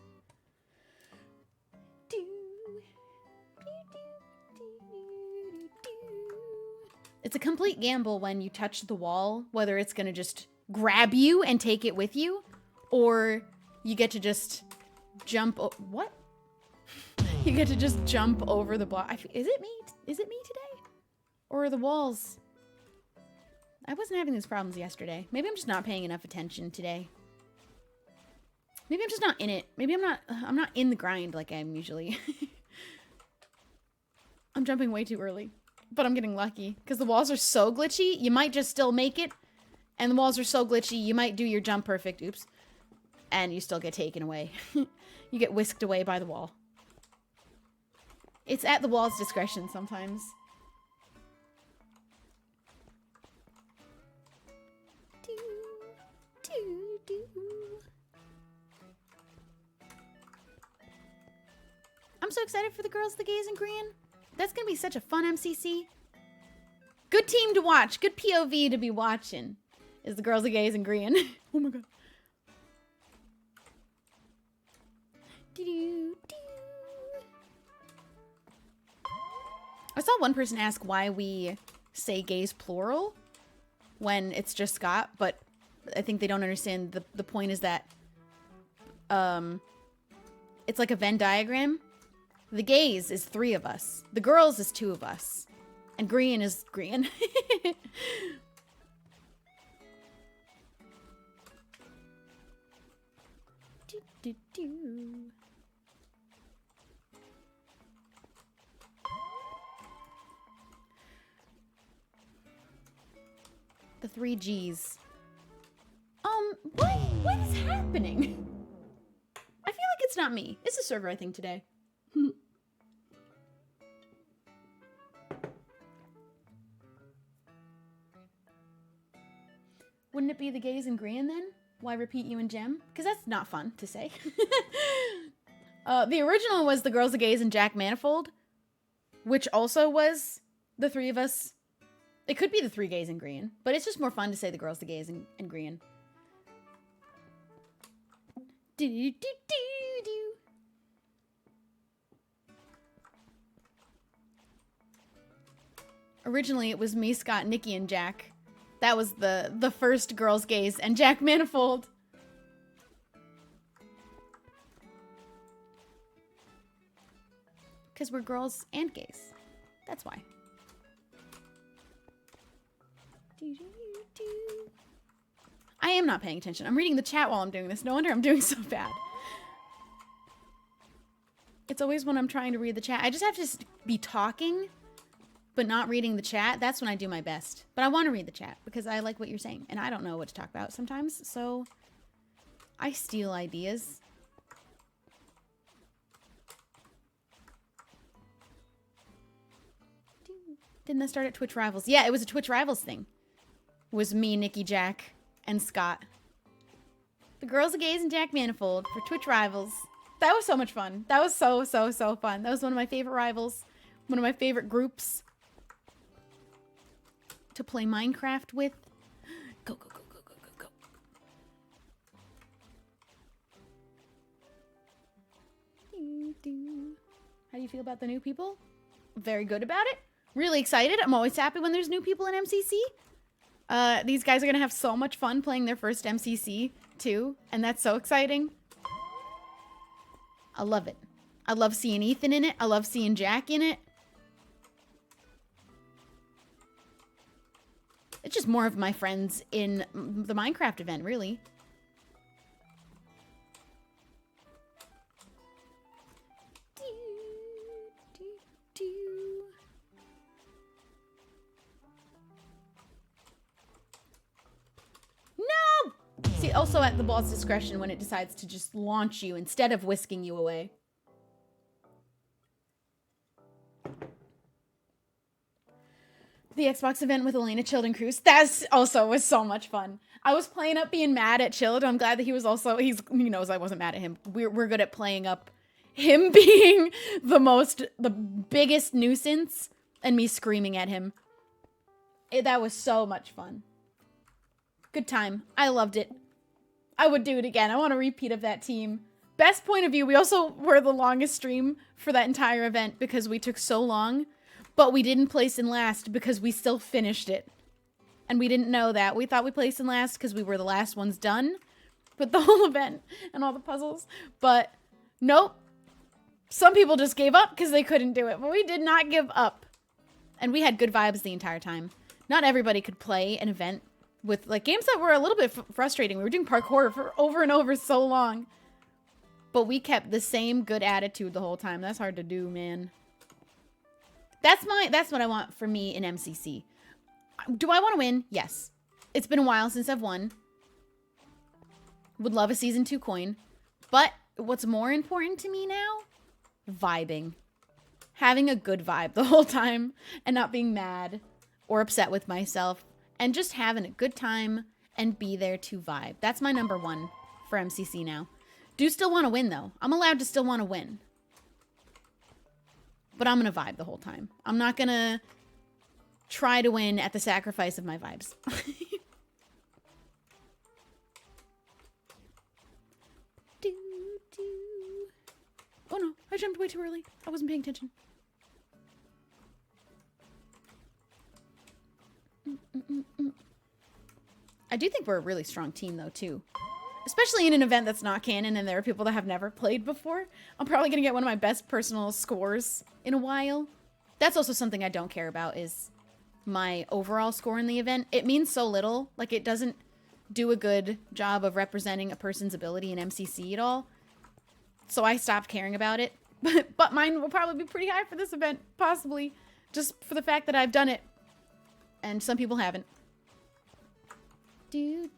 It's a complete gamble when you touch the wall, whether it's going to just grab you and take it with you, or you get to just jump. What? You get to just jump over the block. Is it me? Is it me today? Or are the walls? I wasn't having these problems yesterday. Maybe I'm just not paying enough attention today. Maybe I'm just not in it. Maybe I'm not in the grind like I am usually. I'm jumping way too early. But I'm getting lucky. Because the walls are so glitchy, you might just still make it. And the walls are so glitchy, you might do your jump perfect. Oops. And you still get taken away. You get whisked away by the wall. It's at the wall's discretion sometimes. I'm so excited for the girls, the gays, and green. That's gonna be such a fun MCC. Good team to watch. Good POV to be watching. Is the girls, the gays, and green. Oh my god. I saw one person ask why we say gays plural when it's just Scott, but I think they don't understand the point is that it's like a Venn diagram. The gays is 3 of us. The girls is 2 of us. And green is green. The 3 G's. What is happening? I feel like it's not me. It's the server, I think, today. Wouldn't it be the gays and green then? Why repeat you and Jem? Because that's not fun to say. The original was the girls, the gays, and Jack Manifold, which also was the 3 of us. It could be the 3 gays and green, but it's just more fun to say the girls, the gays, and green. Do, do, do, do. Originally, it was me, Scott, Nikki, and Jack. That was the first girls, gays, and Jack Manifold. Because we're girls and gays. That's why. I am not paying attention. I'm reading the chat while I'm doing this. No wonder I'm doing so bad. It's always when I'm trying to read the chat. I just have to be talking, but not reading the chat. That's when I do my best. But I want to read the chat because I like what you're saying. And I don't know what to talk about sometimes. So I steal ideas. Didn't that start at Twitch Rivals? Yeah, it was a Twitch Rivals thing. It was me, Nikki, Jack, and Scott. The girls, the gays, and Jack Manifold for Twitch Rivals. That was so much fun. That was so fun. That was one of my favorite rivals. One of my favorite groups to play Minecraft with. Go, go, go, go, go, go, go. How do you feel about the new people? Very good about it. Really excited. I'm always happy when there's new people in MCC. These guys are going to have so much fun playing their first MCC, too. And that's so exciting. I love it. I love seeing Ethan in it. I love seeing Jack in it. It's just more of my friends in the Minecraft event, really. No! See, also at the ball's discretion when it decides to just launch you instead of whisking you away. The Xbox event with Elena, Chilled, and Cruz. That also was so much fun. I was playing up being mad at Chilled. I'm glad that he was also, he knows I wasn't mad at him. We're good at playing up him being the biggest nuisance and me screaming at him. That was so much fun. Good time. I loved it. I would do it again. I want a repeat of that team. Best point of view. We also were the longest stream for that entire event because we took so long. But we didn't place in last because we still finished it. And we didn't know that. We thought we placed in last because we were the last ones done with the whole event and all the puzzles. But nope. Some people just gave up because they couldn't do it. But we did not give up. And we had good vibes the entire time. Not everybody could play an event with like games that were a little bit frustrating. We were doing parkour for over and over so long. But we kept the same good attitude the whole time. That's hard to do, man. That's what I want for me in MCC. Do I want to win? Yes. It's been a while since I've won. Would love a season 2 coin. But what's more important to me now? Vibing. Having a good vibe the whole time and not being mad or upset with myself and just having a good time and be there to vibe. That's my number 1 for MCC now. Do still want to win though. I'm allowed to still want to win. But I'm going to vibe the whole time. I'm not going to try to win at the sacrifice of my vibes. Oh no, I jumped way too early. I wasn't paying attention. I do think we're a really strong team though too. Especially in an event that's not canon and there are people that have never played before. I'm probably going to get one of my best personal scores in a while. That's also something I don't care about is my overall score in the event. It means so little. Like, it doesn't do a good job of representing a person's ability in MCC at all. So I stopped caring about it. But mine will probably be pretty high for this event, possibly. Just for the fact that I've done it. And some people haven't. Do.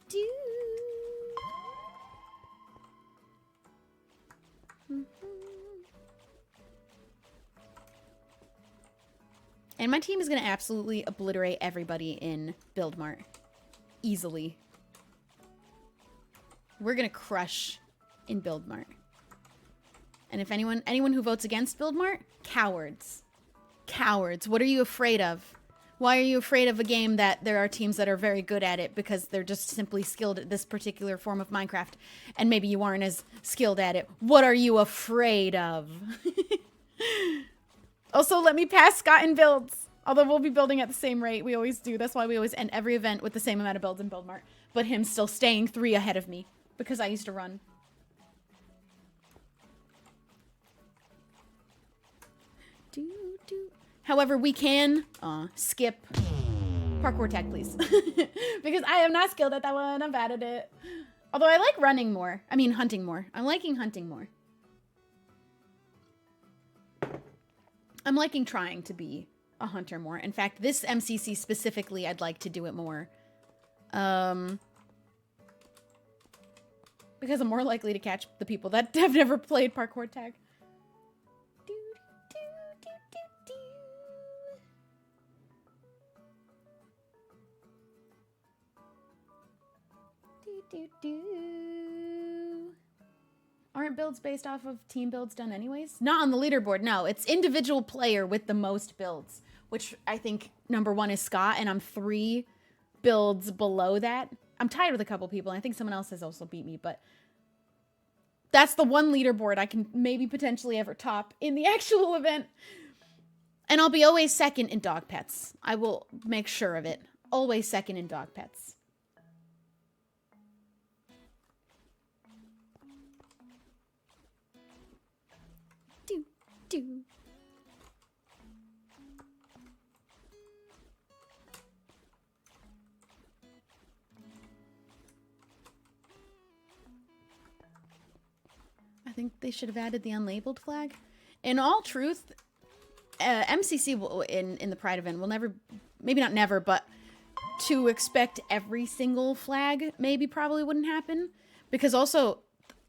And my team is going to absolutely obliterate everybody in Build Mart. Easily. We're going to crush in Build Mart. And if anyone who votes against Build Mart, cowards. Cowards. What are you afraid of? Why are you afraid of a game that there are teams that are very good at it because they're just simply skilled at this particular form of Minecraft and maybe you aren't as skilled at it? What are you afraid of? Also, let me pass Scott in builds. Although we'll be building at the same rate. We always do. That's why we always end every event with the same amount of builds in Build Mart. But him still staying 3 ahead of me because I used to run. However, we can skip parkour tag, please. Because I am not skilled at that one. I'm bad at it. Although I like running more. I mean, hunting more. I'm liking hunting more. I'm liking trying to be a hunter more. In fact, this MCC specifically, I'd like to do it more. Because I'm more likely to catch the people that have never played parkour tag. Aren't builds based off of team builds done anyways? Not on the leaderboard, no. It's individual player with the most builds, which I think number 1 is Scott, and I'm 3 builds below that. I'm tied with a couple people, and I think someone else has also beat me, but that's the one leaderboard I can maybe potentially ever top in the actual event. And I'll be always second in dog pets. I will make sure of it. Always second in dog pets. Do. I think they should have added the unlabeled flag. In all truth, MCC will, in the Pride event will never, maybe not never, but to expect every single flag maybe probably wouldn't happen. Because also,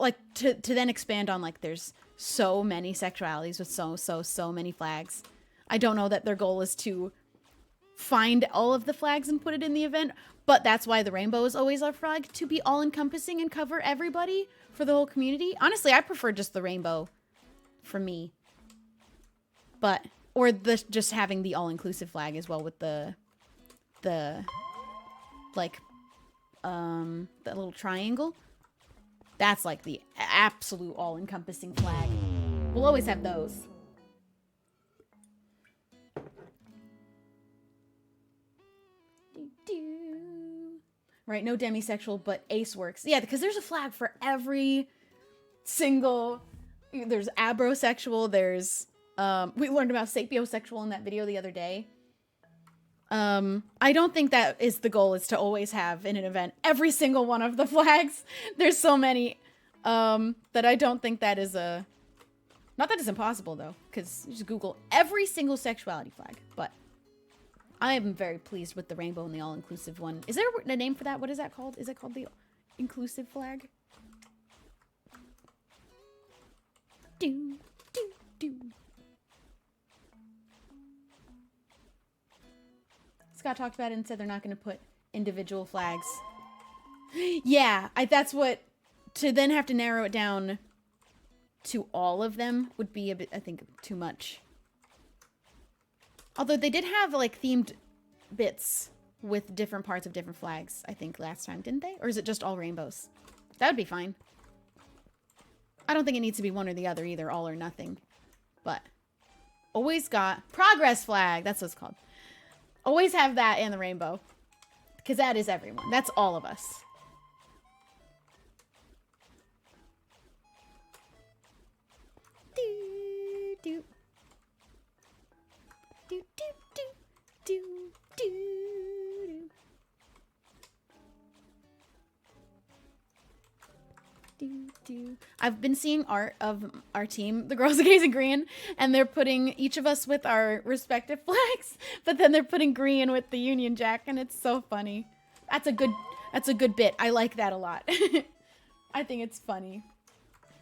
like, to then expand on, like, there's so many sexualities with so many flags. I don't know that their goal is to find all of the flags and put it in the event, but that's why the rainbow is always our flag, to be all-encompassing and cover everybody for the whole community. Honestly, I prefer just the rainbow for me. But, or just having the all-inclusive flag as well with the like, that little triangle. That's like the absolute all-encompassing flag. We'll always have those. right? No demisexual, but ace works. Yeah, because there's a flag for every single... There's abrosexual, there's... we learned about sapiosexual in that video the other day. I don't think that is the goal, is to always have in an event every single one of the flags. There's so many that I don't think that is a... Not that it's impossible, though, because you just Google every single sexuality flag. But I am very pleased with the rainbow and the all-inclusive one. Is there a name for that? What is that called? Is it called the inclusive flag? Do, do, do. Scott talked about it and said they're not going to put individual flags. Yeah, that's what... To then have to narrow it down to all of them would be a bit, I think, too much. Although they did have, like, themed bits with different parts of different flags, I think, last time, didn't they? Or is it just all rainbows? That would be fine. I don't think it needs to be one or the other, either all or nothing. But always got progress flag. That's what it's called. Always have that and the rainbow. Because that is everyone. That's all of us. Do, do. Do, do, do, do, do, do. Do, do. I've been seeing art of our team, the Girls of Gays in Green, and they're putting each of us with our respective flags, but then they're putting green with the Union Jack, and it's so funny. That's a good bit. I like that a lot. I think it's funny.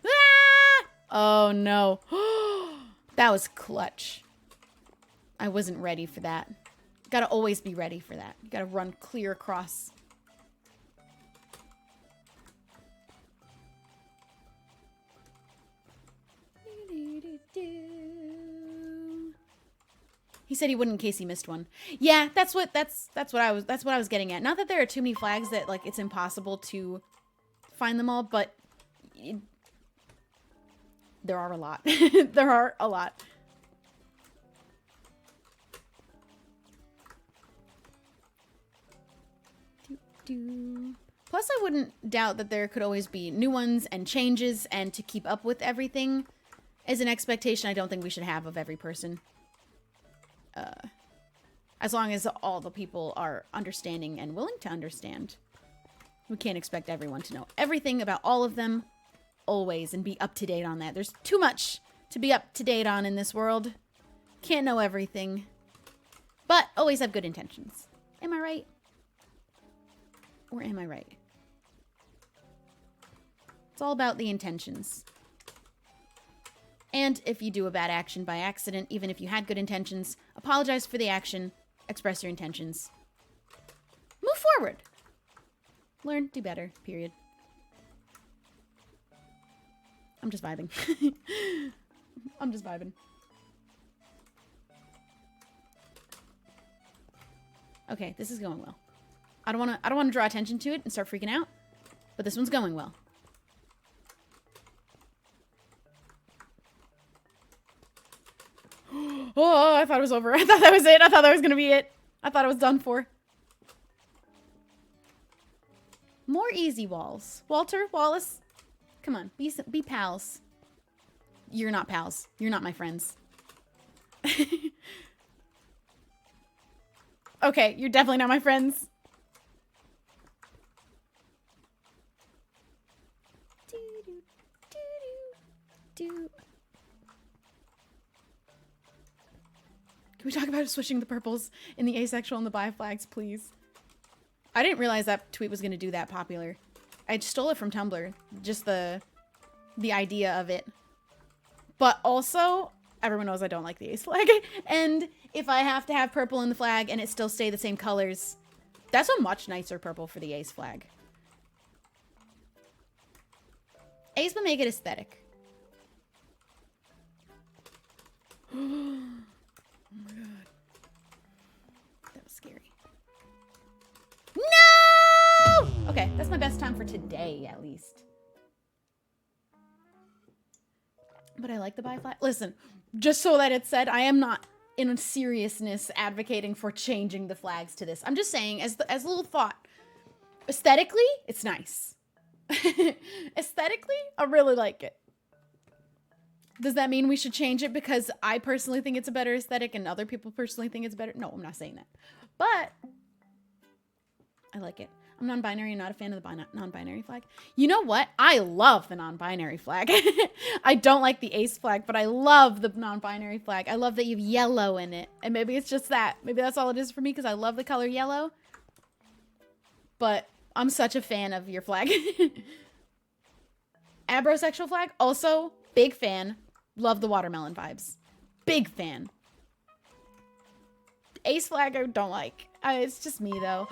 Ah! Oh no. That was clutch. I wasn't ready for that. Gotta always be ready for that. You gotta run clear across. He said he wouldn't in case he missed one. Yeah, that's what I was getting at. Not that there are too many flags that, like, it's impossible to find them all, but there are a lot. There are a lot. Plus, I wouldn't doubt that there could always be new ones and changes, and to keep up with everything is an expectation I don't think we should have of every person. As long as all the people are understanding and willing to understand. We can't expect everyone to know everything about all of them always and be up to date on that. There's too much to be up to date on in this world. Can't know everything. But always have good intentions. Am I right? Or am I right? It's all about the intentions. And if you do a bad action by accident, even if you had good intentions, apologize for the action, express your intentions. Move forward. Learn, do better, period. I'm just vibing. I'm just vibing. Okay, this is going well. I don't want to draw attention to it and start freaking out, but this one's going well. Oh, I thought it was over. I thought that was it. I thought that was going to be it. I thought it was done for. More easy walls. Walter, Wallace, come on. Be pals. You're not pals. You're not my friends. Okay, you're definitely not my friends. Can we talk about switching the purples in the asexual and the bi flags, please? I didn't realize that tweet was going to do that popular. I stole it from Tumblr. Just the idea of it. But also, everyone knows I don't like the ace flag. And if I have to have purple in the flag and it still stay the same colors, that's a much nicer purple for the ace flag. Ace would make it aesthetic. Oh my god. That was scary. No! Okay, that's my best time for today, at least. But I like the bi flag. Listen, just so that it's said, I am not in seriousness advocating for changing the flags to this. I'm just saying, as a little thought, Aesthetically, it's nice. Aesthetically, I really like it. Does that mean we should change it because I personally think it's a better aesthetic and other people personally think it's better? No, I'm not saying that. But I like it. I'm non-binary and not a fan of the non-binary flag. You know what? I love the non-binary flag. I don't like the ace flag, but I love the non-binary flag. I love that you have yellow in it. And maybe it's just that. Maybe that's all it is for me because I love the color yellow. But I'm such a fan of your flag. Abrosexual flag, also big fan. Love the watermelon vibes. Big fan. Ace flag I don't like. It's just me though.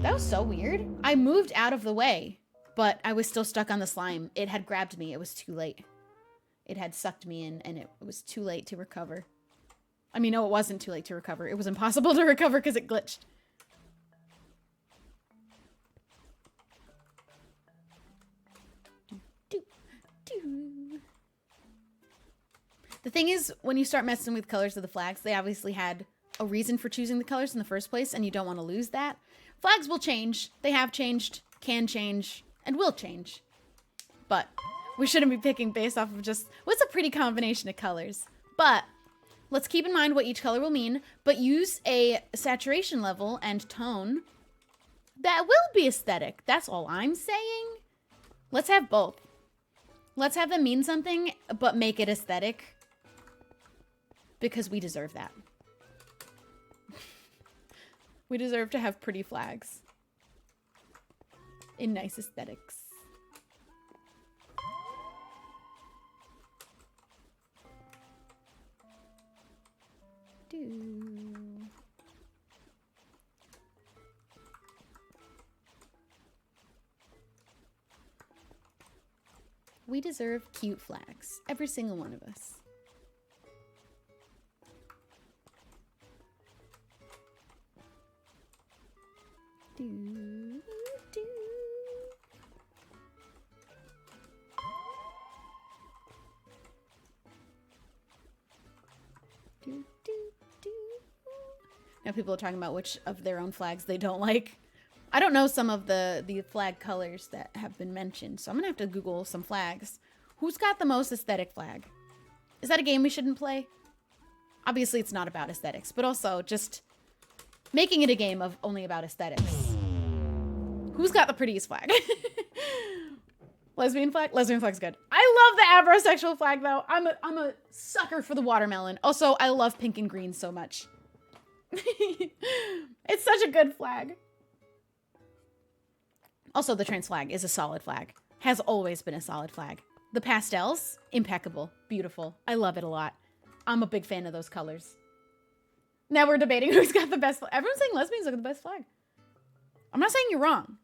That was so weird. I moved out of the way, but I was still stuck on the slime. It had grabbed me. It was too late. It had sucked me in and it was too late to recover. I mean, no, it wasn't too late to recover. It was impossible to recover because it glitched. The thing is, when you start messing with colors of the flags, they obviously had a reason for choosing the colors in the first place, and you don't want to lose that. Flags will change. They have changed, can change, and will change. But we shouldn't be picking based off of just what's a pretty combination of colors. But let's keep in mind what each color will mean, but use a saturation level and tone that will be aesthetic. That's all I'm saying. Let's have both. Let's have them mean something, but make it aesthetic. Because we deserve that. We deserve to have pretty flags. In nice aesthetics. We deserve cute flags. Every single one of us. Now people are talking about which of their own flags they don't like. I don't know some of the flag colors that have been mentioned, so I'm gonna have to Google some flags. Who's got the most aesthetic flag? Is that a game we shouldn't play? Obviously it's not about aesthetics, but also just making it a game of only about aesthetics. Who's got the prettiest flag? Lesbian flag? Lesbian flag's good. I love the abrosexual flag though. I'm a sucker for the watermelon. Also, I love pink and green so much. It's such a good flag. Also, the trans flag is a solid flag. Has always been a solid flag. The pastels, impeccable, beautiful. I love it a lot. I'm a big fan of those colors. Now we're debating who's got the best flag. Everyone's saying lesbians got the best flag. I'm not saying you're wrong.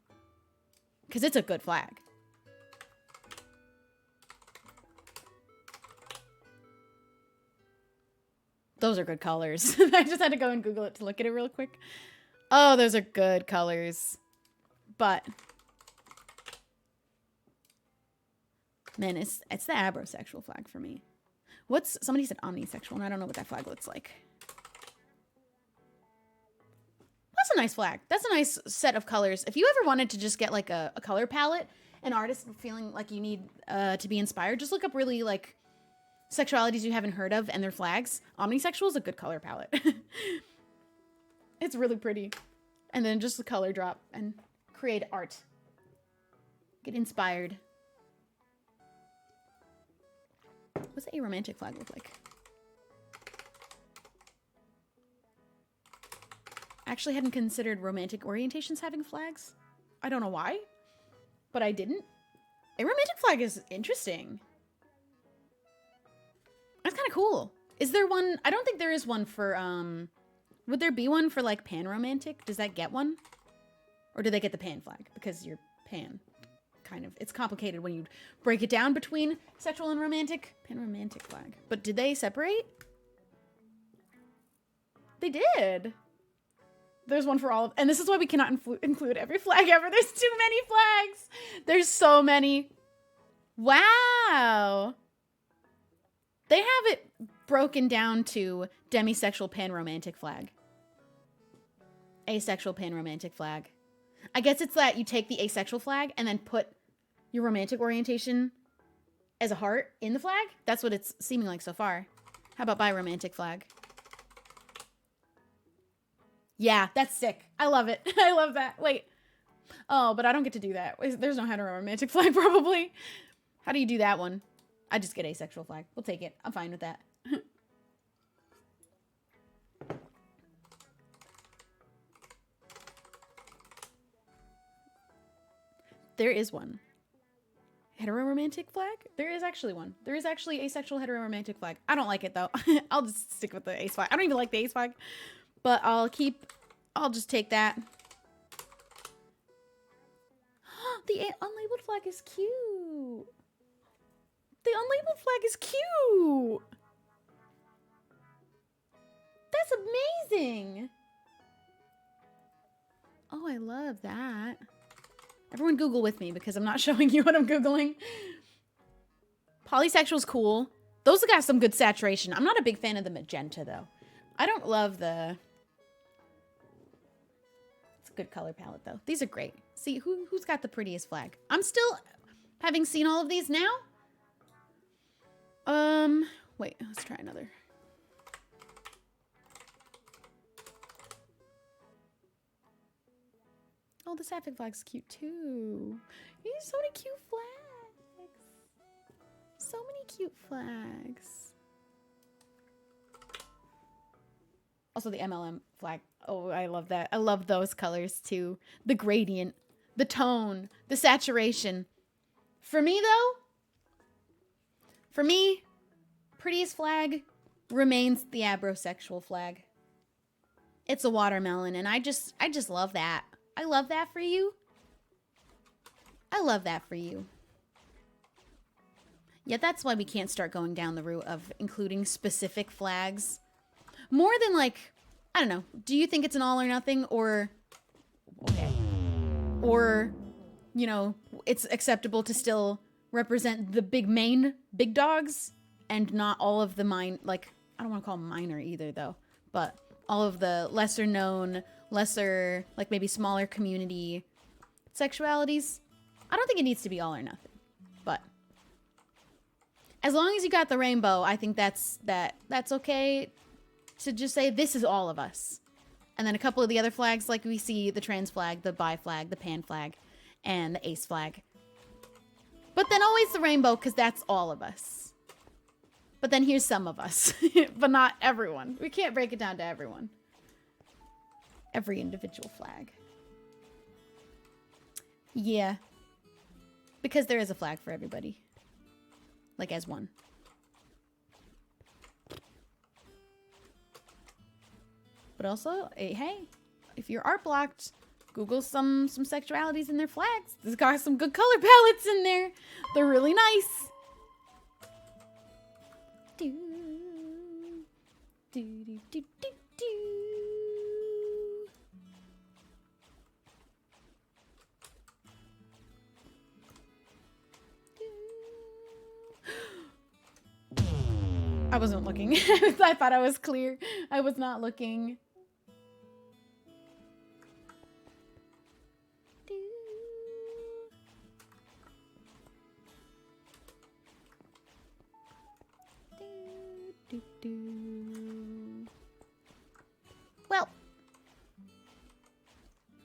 Because it's a good flag. Those are good colors. I just had to go and Google it to look at it real quick. Oh, those are good colors. But man, it's the abrosexual flag for me. Somebody said omnisexual, and I don't know what that flag looks like. That's a nice flag. That's a nice set of colors. If you ever wanted to just get like a color palette, an artist feeling like you need to be inspired, just look up really like sexualities you haven't heard of and their flags. Omnisexual is a good color palette. It's really pretty. And then just the color drop and create art. Get inspired. What's a romantic flag look like? I actually hadn't considered romantic orientations having flags. I don't know why, but I didn't. A romantic flag is interesting. That's kind of cool. Is there one? I don't think there is one for, would there be one for like pan-romantic? Does that get one? Or do they get the pan flag? Because you're pan. Kind of. It's complicated when you break it down between sexual and romantic. Pan-romantic flag. But did they separate? They did. There's one for all of, and this is why we cannot include every flag ever. There's too many flags. There's so many. Wow. They have it broken down to demisexual pan-romantic flag. Asexual pan-romantic flag. I guess it's that you take the asexual flag and then put your romantic orientation as a heart in the flag. That's what it's seeming like so far. How about bi-romantic flag? Yeah, that's sick. I love it. I love that. Wait. Oh, but I don't get to do that. There's no hetero-romantic flag, probably. How do you do that one? I just get asexual flag. We'll take it. I'm fine with that. There is one. Hetero-romantic flag? There is actually one. There is actually asexual hetero-romantic flag. I don't like it, though. I'll just stick with the ace flag. I don't even like the ace flag. But I'll just take that. The unlabeled flag is cute. The unlabeled flag is cute. That's amazing. Oh, I love that. Everyone Google with me because I'm not showing you what I'm Googling. Polysexual's cool. Those have got some good saturation. I'm not a big fan of the magenta, though. I don't love the... It's a good color palette, though. These are great. See, who's got the prettiest flag? I'm still... Having seen all of these now? Wait, let's try another. Oh, the sapphic flag's cute, too. There's so many cute flags. So many cute flags. Also, the MLM flag. Oh, I love that. I love those colors, too. The gradient, the tone, the saturation. For me, though, prettiest flag remains the abrosexual flag. It's a watermelon, and I just love that. I love that for you. I love that for you. Yeah, that's why we can't start going down the route of including specific flags. More than like, I don't know. Do you think it's an all or nothing or, okay. Or, you know, it's acceptable to still represent the big dogs and not all of the like, I don't want to call them minor either though, but all of the lesser known, lesser, like maybe smaller community sexualities. I don't think it needs to be all or nothing, but as long as you got the rainbow, I think that's okay to just say this is all of us. And then a couple of the other flags, like we see the trans flag, the bi flag, the pan flag, and the ace flag. But then always the rainbow, because that's all of us. But then here's some of us, but not everyone. We can't break it down to everyone. Every individual flag. Yeah. Because there is a flag for everybody. Like as one. But also, hey, if you're art blocked, Google some sexualities in their flags. There's got some good color palettes in there. They're really nice. Do, do, do, do, do, do. I wasn't looking. I thought I was clear. I was not looking. Well,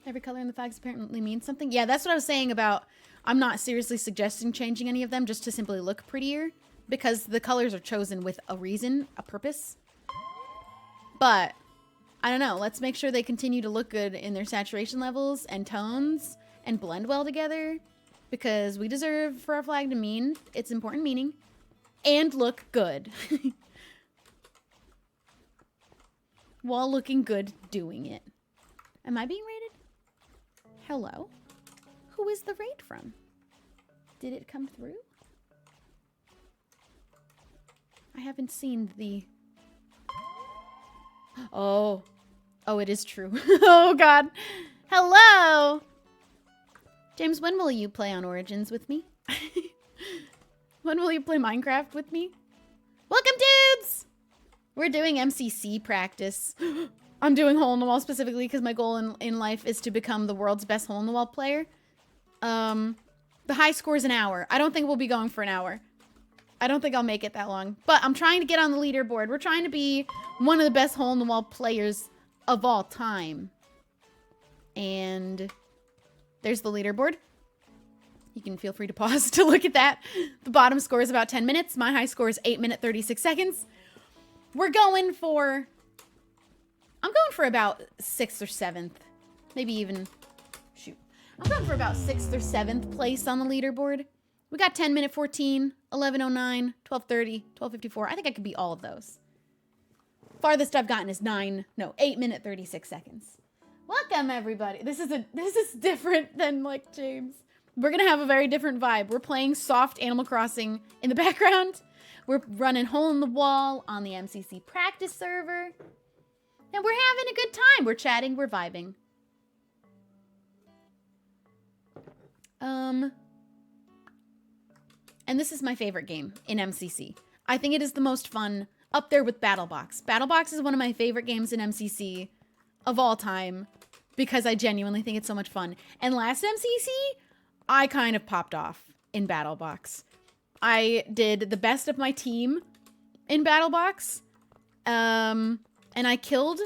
every color in the flags apparently means something. Yeah, that's what I was saying about I'm not seriously suggesting changing any of them just to simply look prettier. Because the colors are chosen with a reason, a purpose. But, I don't know. Let's make sure they continue to look good in their saturation levels and tones and blend well together. Because we deserve for our flag to mean its important meaning. And look good. While looking good doing it. Am I being rated? Hello? Who is the raid from? Did it come through? I haven't seen the... Oh. Oh, it is true. Oh, God. Hello! James, when will you play on Origins with me? When will you play Minecraft with me? Welcome, dudes! We're doing MCC practice. I'm doing hole in the wall specifically because my goal in life is to become the world's best hole in the wall player. The high score is an hour. I don't think we'll be going for an hour. I don't think I'll make it that long. But I'm trying to get on the leaderboard. We're trying to be one of the best hole in the wall players of all time. And there's the leaderboard. You can feel free to pause to look at that. The bottom score is about 10 minutes. My high score is 8 minutes, 36 seconds. We're going for... I'm going for about 6th or 7th. Maybe even... Shoot. I'm going for about 6th or 7th place on the leaderboard. We got 10 minute 14, 11:09, 12:30, 12:54. I think I could beat all of those. Farthest I've gotten is 8 minutes, 36 seconds. Welcome, everybody. This is different than, like, James. We're going to have a very different vibe. We're playing soft Animal Crossing in the background. We're running hole in the wall on the MCC practice server. And we're having a good time. We're chatting. We're vibing. And this is my favorite game in MCC. I think it is the most fun, up there with BattleBox. BattleBox is one of my favorite games in MCC of all time because I genuinely think it's so much fun. And last MCC, I kind of popped off in BattleBox. I did the best of my team in BattleBox. And I killed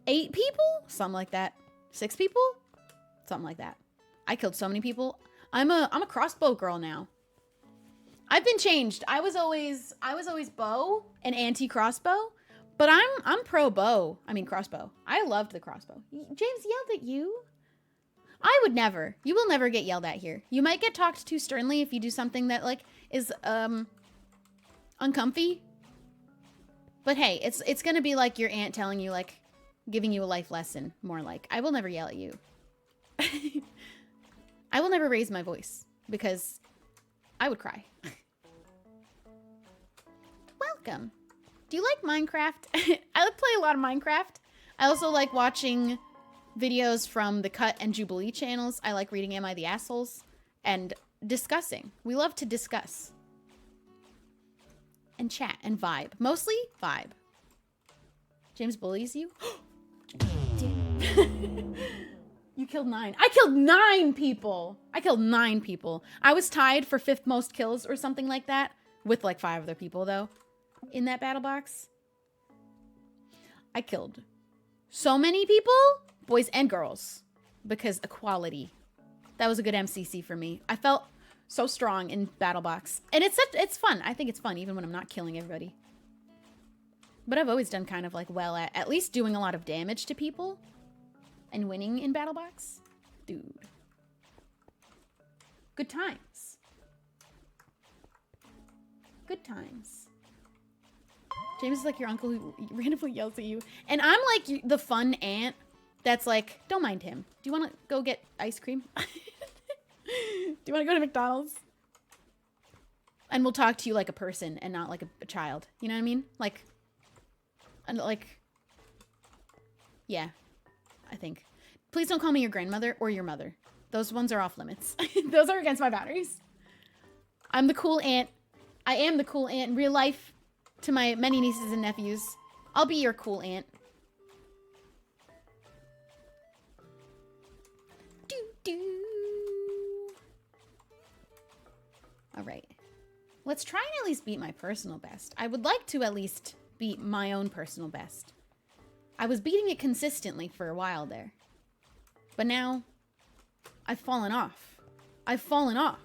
8 people? Something like that. 6 people? Something like that. I killed so many people. I'm a crossbow girl now. I've been changed. I was always bow and anti-crossbow, but I'm pro bow. I mean crossbow. I loved the crossbow. James yelled at you? I would never. You will never get yelled at here. You might get talked to sternly if you do something that, like, is uncomfy. But hey, it's gonna be like your aunt telling you, like, giving you a life lesson, more like. I will never yell at you. I will never raise my voice because I would cry. Welcome. Do you like Minecraft? I play a lot of Minecraft. I also like watching videos from the Cut and Jubilee channels. I like reading Am I the Assholes? And discussing. We love to discuss. And chat and vibe. Mostly vibe. James bullies you? You killed 9. I killed 9 people. I killed 9 people. I was tied for 5th most kills or something like that. With like 5 other people though. In that battle box. I killed so many people. Boys and girls. Because equality. That was a good MCC for me. I felt so strong in BattleBox. And it's fun. I think it's fun even when I'm not killing everybody. But I've always done kind of like well at least doing a lot of damage to people. And winning in BattleBox. Dude. Good times. Good times. James is like your uncle who randomly yells at you. And I'm like the fun aunt that's like, don't mind him. Do you want to go get ice cream? Do you want to go to McDonald's? And we'll talk to you like a person and not like a child. You know what I mean? Like, yeah, I think. Please don't call me your grandmother or your mother. Those ones are off limits. Those are against my boundaries. I'm the cool aunt. I am the cool aunt in real life to my many nieces and nephews. I'll be your cool aunt. All right. Let's try and at least beat my personal best. I would like to at least beat my own personal best. I was beating it consistently for a while there. But now, I've fallen off. I've fallen off.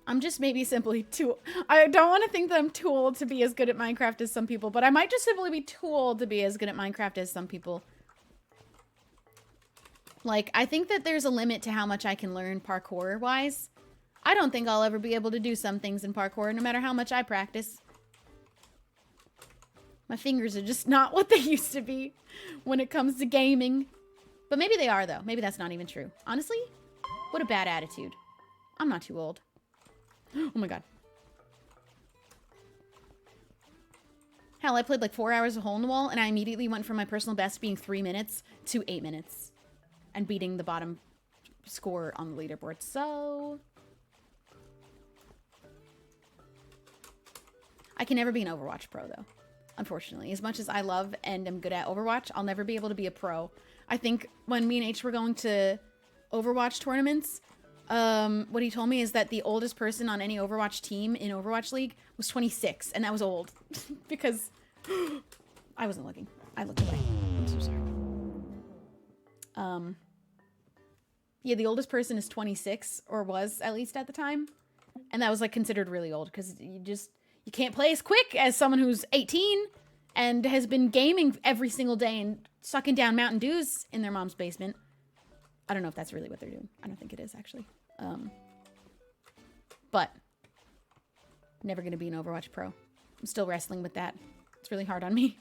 I'm just maybe simply too... I don't want to think that I'm too old to be as good at Minecraft as some people, but I might just simply be too old to be as good at Minecraft as some people. Like, I think that there's a limit to how much I can learn parkour-wise. I don't think I'll ever be able to do some things in parkour, no matter how much I practice. My fingers are just not what they used to be when it comes to gaming. But maybe they are, though. Maybe that's not even true. Honestly, what a bad attitude. I'm not too old. Oh my god. Hell, I played like 4 hours of Hole in the Wall, and I immediately went from my personal best being 3 minutes to 8 minutes. And beating the bottom score on the leaderboard. So, I can never be an Overwatch pro, though. Unfortunately. As much as I love and am good at Overwatch, I'll never be able to be a pro. I think when me and H were going to Overwatch tournaments, what he told me is that the oldest person on any Overwatch team in Overwatch League was 26, and that was old. Because I wasn't looking. I looked away. I'm so sorry. Yeah, the oldest person is 26, or was at least at the time. And that was like considered really old because you can't play as quick as someone who's 18 and has been gaming every single day and sucking down Mountain Dews in their mom's basement. I don't know if that's really what they're doing. I don't think it is, actually. But never going to be an Overwatch pro. I'm still wrestling with that. It's really hard on me.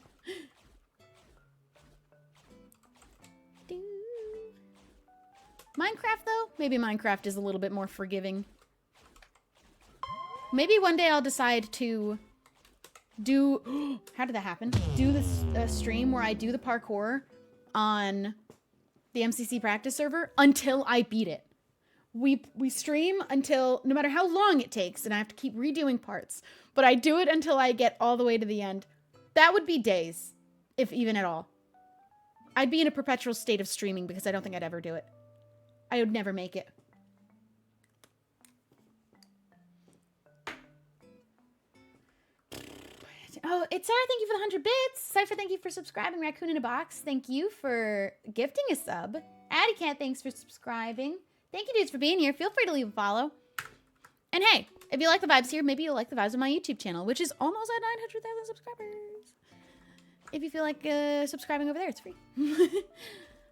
Minecraft, though? Maybe Minecraft is a little bit more forgiving. Maybe one day I'll decide to do... How did that happen? Do this stream where I do the parkour on the MCC practice server until I beat it. We stream until... No matter how long it takes, and I have to keep redoing parts. But I do it until I get all the way to the end. That would be days, if even at all. I'd be in a perpetual state of streaming because I don't think I'd ever do it. I would never make it. Oh, it's Sarah, thank you for the 100 bits. Cypher, thank you for subscribing. Raccoon in a Box, thank you for gifting a sub. Addy Cat, thanks for subscribing. Thank you, dudes, for being here. Feel free to leave a follow. And hey, if you like the vibes here, maybe you'll like the vibes of my YouTube channel, which is almost at 900,000 subscribers. If you feel like subscribing over there, it's free.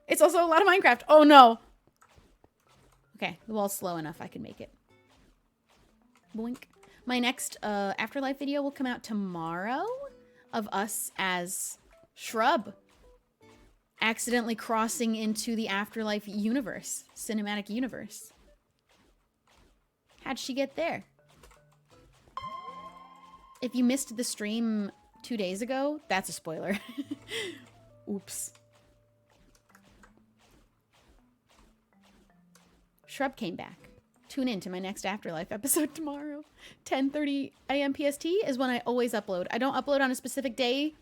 It's also a lot of Minecraft. Oh, no. Okay, the wall's slow enough. I can make it. Boink. My next Afterlife video will come out tomorrow of us as Shrub accidentally crossing into the Afterlife universe, cinematic universe. How'd she get there? If you missed the stream 2 days ago, that's a spoiler. Oops. Shrub came back. Tune in to my next Afterlife episode tomorrow. 10:30 a.m. PST is when I always upload. I don't upload on a specific day,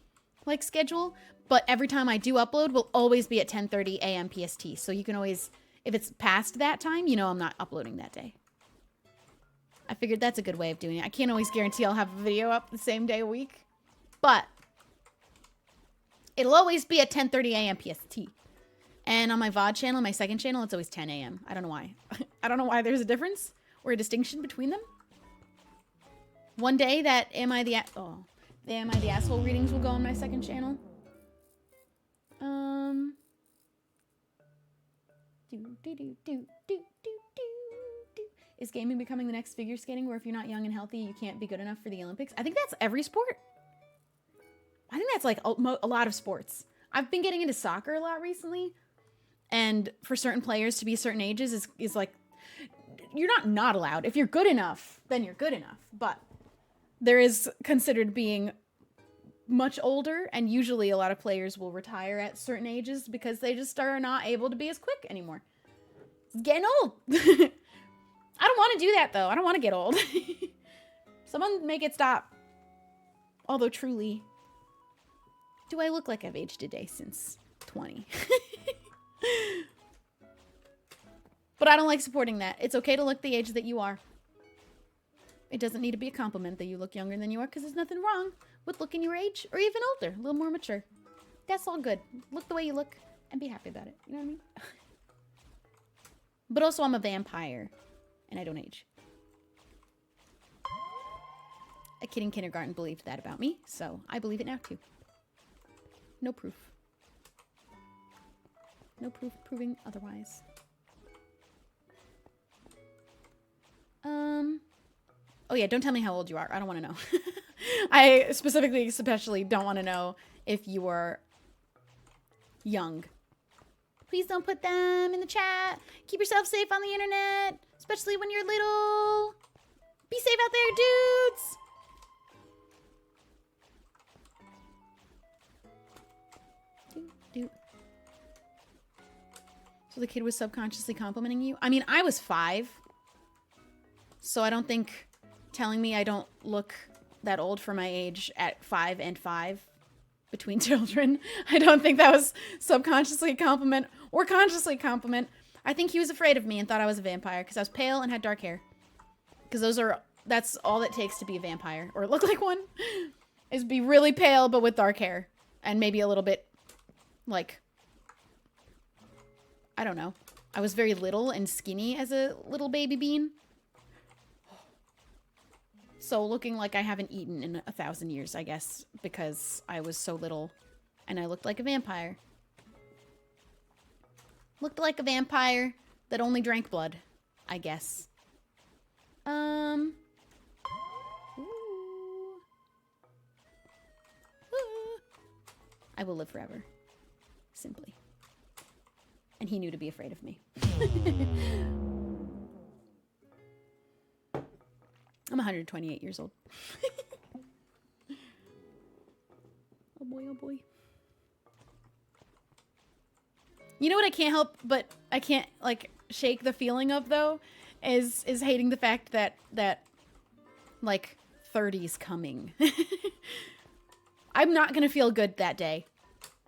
like schedule, but every time I do upload will always be at 10:30 a.m. PST. So you can always, if it's past that time, you know I'm not uploading that day. I figured that's a good way of doing it. I can't always guarantee I'll have a video up the same day a week, but it'll always be at 10:30 a.m. PST. And on my VOD channel, my second channel, it's always 10 a.m. I don't know why. I don't know why there's a difference or a distinction between them. One day that the Am I the Asshole readings will go on my second channel. Is gaming becoming the next figure skating where if you're not young and healthy, you can't be good enough for the Olympics? I think that's every sport. I think that's like a lot of sports. I've been getting into soccer a lot recently. And for certain players to be certain ages is like, you're not allowed. If you're good enough, then you're good enough. But there is considered being much older, and usually a lot of players will retire at certain ages because they just are not able to be as quick anymore. It's getting old. I don't want to do that, though. I don't want to get old. Someone make it stop. Although truly, do I look like I've aged a day since 20? But I don't like supporting that. It's okay to look the age that you are. It doesn't need to be a compliment that you look younger than you are, because there's nothing wrong with looking your age, or even older, a little more mature. That's all good. Look the way you look and be happy about it. You know what I mean? But also, I'm a vampire, and I don't age. A kid in kindergarten believed that about me, so I believe it now too. No proof. No proof proving otherwise. Oh yeah, don't tell me how old you are. I don't want to know. I specifically, especially don't want to know if you are young. Please don't put them in the chat. Keep yourself safe on the internet, especially when you're little. Be safe out there, dudes. So the kid was subconsciously complimenting you? I mean, I was 5. So I don't think telling me I don't look that old for my age at 5 and 5 between children. I don't think that was subconsciously a compliment or consciously a compliment. I think he was afraid of me and thought I was a vampire because I was pale and had dark hair. Because that's all it takes to be a vampire, or look like one, is be really pale but with dark hair. And maybe a little bit, like, I don't know. I was very little and skinny as a little baby bean. So looking like I haven't eaten in 1,000 years, I guess, because I was so little and I looked like a vampire. Looked like a vampire that only drank blood, I guess. Ooh. I will live forever. Simply. And he knew to be afraid of me. I'm 128 years old. Oh boy, oh boy. You know what I can't help, but I can't, like, shake the feeling of, though, is hating the fact that, like, 30's coming. I'm not gonna feel good that day.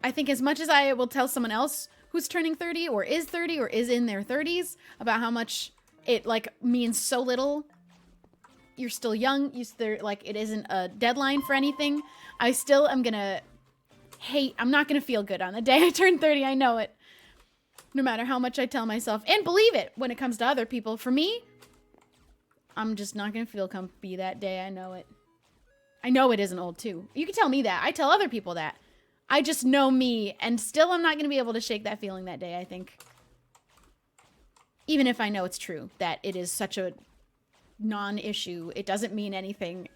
I think as much as I will tell someone else who's turning 30 or is in their 30s about how much it, like, means so little. You're still young. Like, it isn't a deadline for anything. I still am gonna I'm not gonna feel good on the day I turn 30. I know it. No matter how much I tell myself and believe it when it comes to other people. For me, I'm just not gonna feel comfy that day. I know it. I know it isn't old too. You can tell me that. I tell other people that. I just know me, and still I'm not gonna be able to shake that feeling that day, I think. Even if I know it's true, that it is such a non-issue. It doesn't mean anything.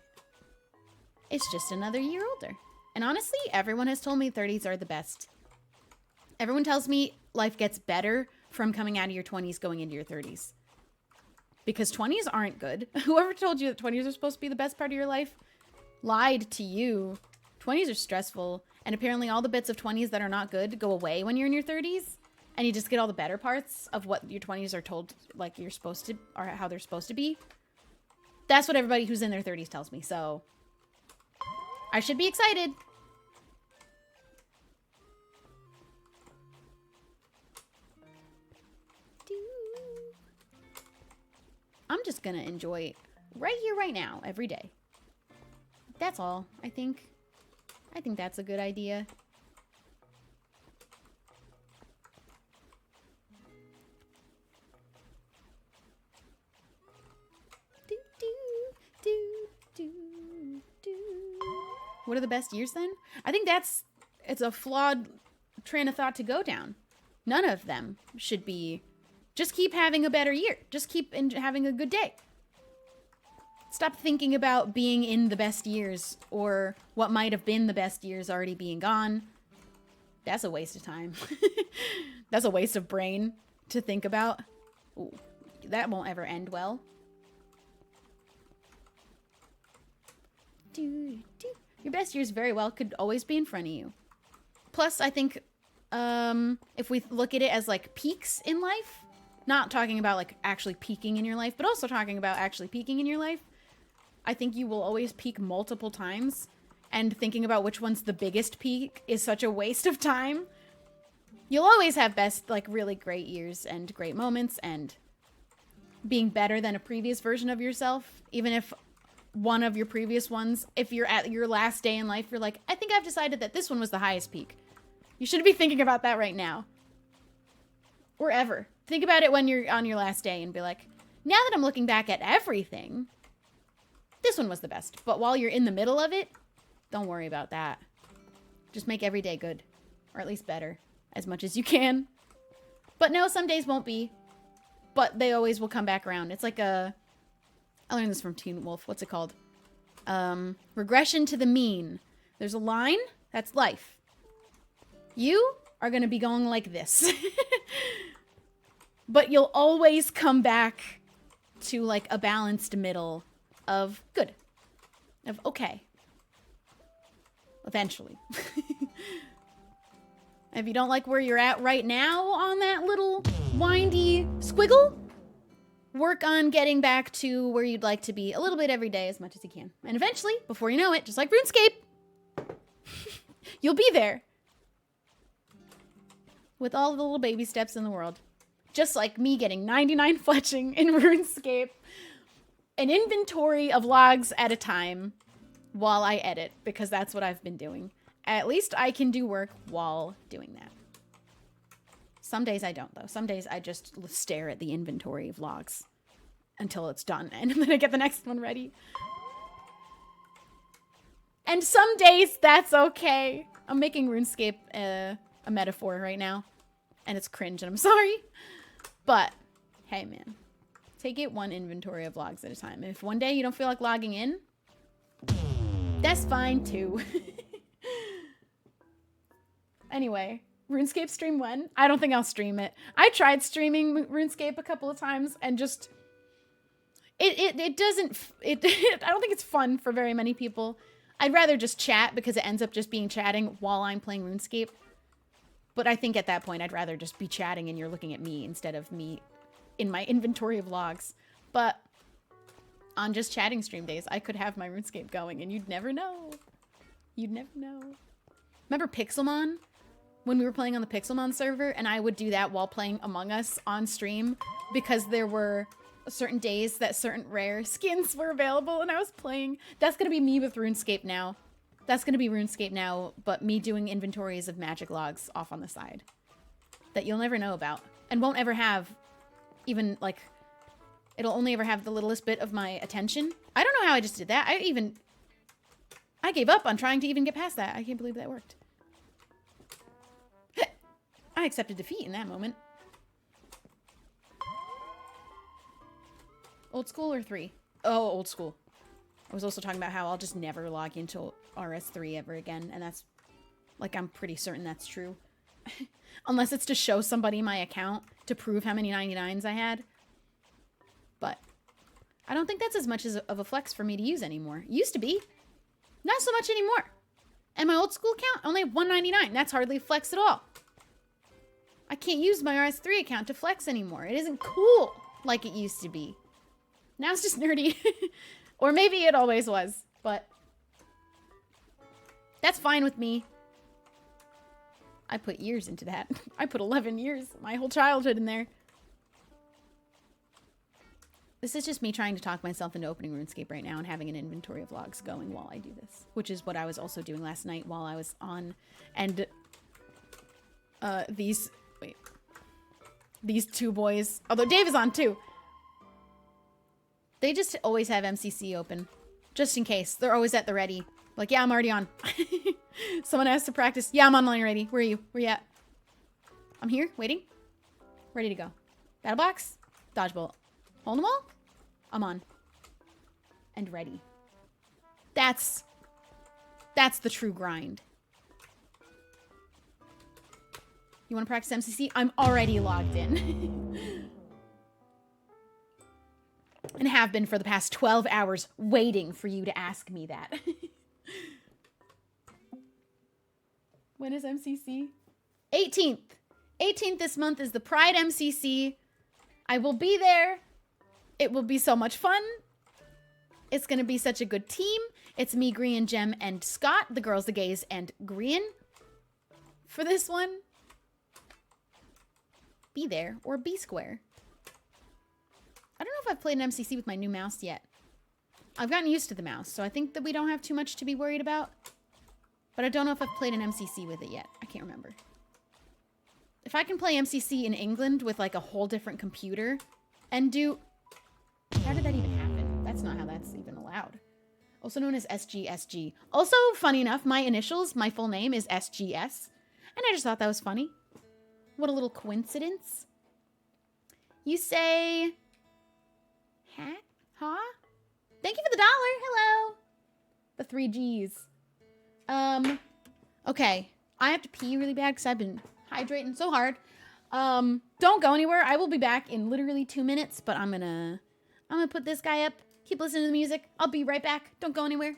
It's just another year older. And honestly, everyone has told me 30s are the best. Everyone tells me life gets better from coming out of your 20s going into your 30s. Because 20s aren't good. Whoever told you that 20s are supposed to be the best part of your life lied to you. 20s are stressful. And apparently all the bits of 20s that are not good go away when you're in your 30s. And you just get all the better parts of what your 20s are told, like, you're supposed to, or how they're supposed to be. That's what everybody who's in their 30s tells me, so I should be excited. I'm just gonna enjoy right here, right now, every day. That's all, I think. I think that's a good idea. What are the best years then? I think it's a flawed train of thought to go down. None of them should be, just keep having a better year. Just keep having a good day. Stop thinking about being in the best years or what might have been the best years already being gone. That's a waste of time. That's a waste of brain to think about. Ooh, that won't ever end well. Your best years very well could always be in front of you. Plus, I think if we look at it as, like, peaks in life, not talking about, like, actually peaking in your life, but also talking about actually peaking in your life, I think you will always peak multiple times, and thinking about which one's the biggest peak is such a waste of time. You'll always have best, like, really great years and great moments and being better than a previous version of yourself, even if one of your previous ones, if you're at your last day in life, you're like, I think I've decided that this one was the highest peak. You should be thinking about that right now. Or ever. Think about it when you're on your last day and be like, now that I'm looking back at everything, this one was the best. But while you're in the middle of it, don't worry about that. Just make every day good. Or at least better. As much as you can. But no, some days won't be. But they always will come back around. It's like I learned this from Teen Wolf. What's it called? Regression to the mean. There's a line. That's life. You are going to be going like this. But you'll always come back to, like, a balanced middle of good. Of okay. Eventually. If you don't like where you're at right now on that little windy squiggle, work on getting back to where you'd like to be a little bit every day as much as you can. And eventually, before you know it, just like RuneScape, you'll be there. With all the little baby steps in the world. Just like me getting 99 fletching in RuneScape. An inventory of logs at a time while I edit, because that's what I've been doing. At least I can do work while doing that. Some days I don't, though. Some days I just stare at the inventory of logs until it's done, and then I get the next one ready. And some days that's okay. I'm making RuneScape a metaphor right now, and it's cringe, and I'm sorry. But, hey, man. Take it one inventory of logs at a time. If one day you don't feel like logging in, that's fine, too. Anyway. RuneScape stream when? I don't think I'll stream it. I tried streaming RuneScape a couple of times and just it doesn't I don't think it's fun for very many people. I'd rather just chat because it ends up just being chatting while I'm playing RuneScape. But I think at that point I'd rather just be chatting and you're looking at me instead of me in my inventory of logs. But on just chatting stream days, I could have my RuneScape going and you'd never know. You'd never know. Remember Pixelmon? When we were playing on the Pixelmon server, and I would do that while playing Among Us on stream because there were certain days that certain rare skins were available and I was playing. That's going to be me with RuneScape now. That's going to be RuneScape now, but me doing inventories of magic logs off on the side that you'll never know about and won't ever have even, like, it'll only ever have the littlest bit of my attention. I don't know how I just did that. I gave up on trying to even get past that. I can't believe that worked. I accepted defeat in that moment. Old school or 3? Oh, old school. I was also talking about how I'll just never log into RS3 ever again, and that's, like, I'm pretty certain that's true. Unless it's to show somebody my account to prove how many 99s I had. But I don't think that's as much of a flex for me to use anymore. It used to be. Not so much anymore. And my old school account, only have 199. That's hardly a flex at all. I can't use my RS3 account to flex anymore. It isn't cool like it used to be. Now it's just nerdy. Or maybe it always was, but that's fine with me. I put years into that. I put 11 years, my whole childhood in there. This is just me trying to talk myself into opening RuneScape right now and having an inventory of logs going while I do this, which is what I was also doing last night while I was on, and these two boys, although Dave is on too, they just always have MCC open, just in case. They're always at the ready. Like, yeah, I'm already on. Someone has to practice. Yeah, I'm online already. Where are you? Where you at? I'm here, waiting. Ready to go. Battle box. Dodgebolt. Hole in the wall. I'm on. And ready. That's the true grind. You want to practice MCC? I'm already logged in. And have been for the past 12 hours waiting for you to ask me that. When is MCC? 18th. 18th this month is the Pride MCC. I will be there. It will be so much fun. It's going to be such a good team. It's me, Grian, Jem, and Scott, the girls, the gays, and Grian for this one. Be there or be square. I don't know if I've played an MCC with my new mouse yet. I've gotten used to the mouse, so I think that we don't have too much to be worried about. But I don't know if I've played an MCC with it yet. I can't remember. If I can play MCC in England with like a whole different computer and do... How did that even happen? That's not how that's even allowed. Also known as SGSG. Also, funny enough, my initials, my full name is SGS. And I just thought that was funny. What a little coincidence. You say... Hat? Huh? Thank you for the $1. Hello. The 3 Gs. Okay. I have to pee really bad because I've been hydrating so hard. Don't go anywhere. I will be back in literally 2 minutes, but I'm gonna put this guy up. Keep listening to the music. I'll be right back. Don't go anywhere.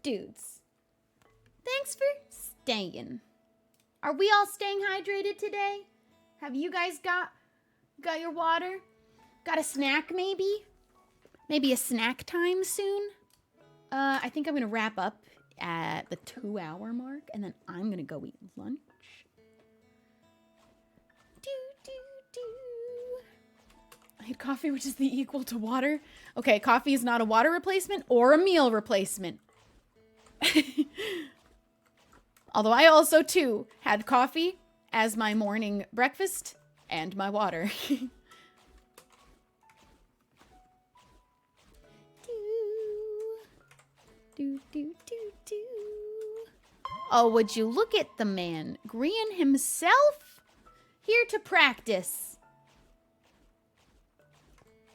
dudes. Thanks for staying. Are we all staying hydrated today? Have you guys got your water? Got a snack maybe? Maybe a snack time soon? I think I'm gonna wrap up at the 2-hour mark, and then I'm gonna go eat lunch. I had coffee, which is the equal to water. Okay, coffee is not a water replacement or a meal replacement. Although I also, too, had coffee as my morning breakfast and my water. Oh, would you look at the man, Grian himself, here to practice.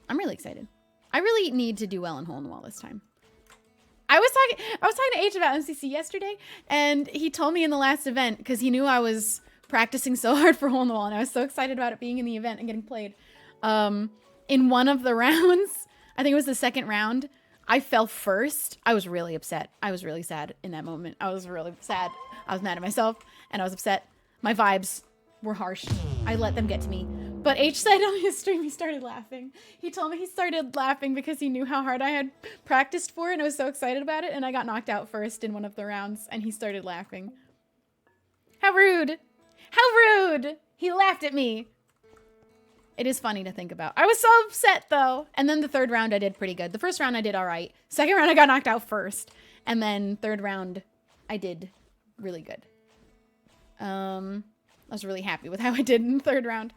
I'm really excited. I really need to do well in Hole in the Wall this time. I was talking to H about MCC yesterday, and he told me in the last event, because he knew I was practicing so hard for Hole in the Wall, and I was so excited about it being in the event and getting played. In one of the rounds, I think it was the second round, I fell first. I was really upset. I was really sad in that moment. I was really sad. I was mad at myself, and I was upset. My vibes were harsh. I let them get to me. But H said on his stream he started laughing. He told me he started laughing because he knew how hard I had practiced for it, and I was so excited about it, and I got knocked out first in one of the rounds, and he started laughing. How rude. How rude. He laughed at me. It is funny to think about. I was so upset, though. And then the third round, I did pretty good. The first round, I did all right. Second round, I got knocked out first. And then third round, I did really good. I was really happy with how I did in the third round.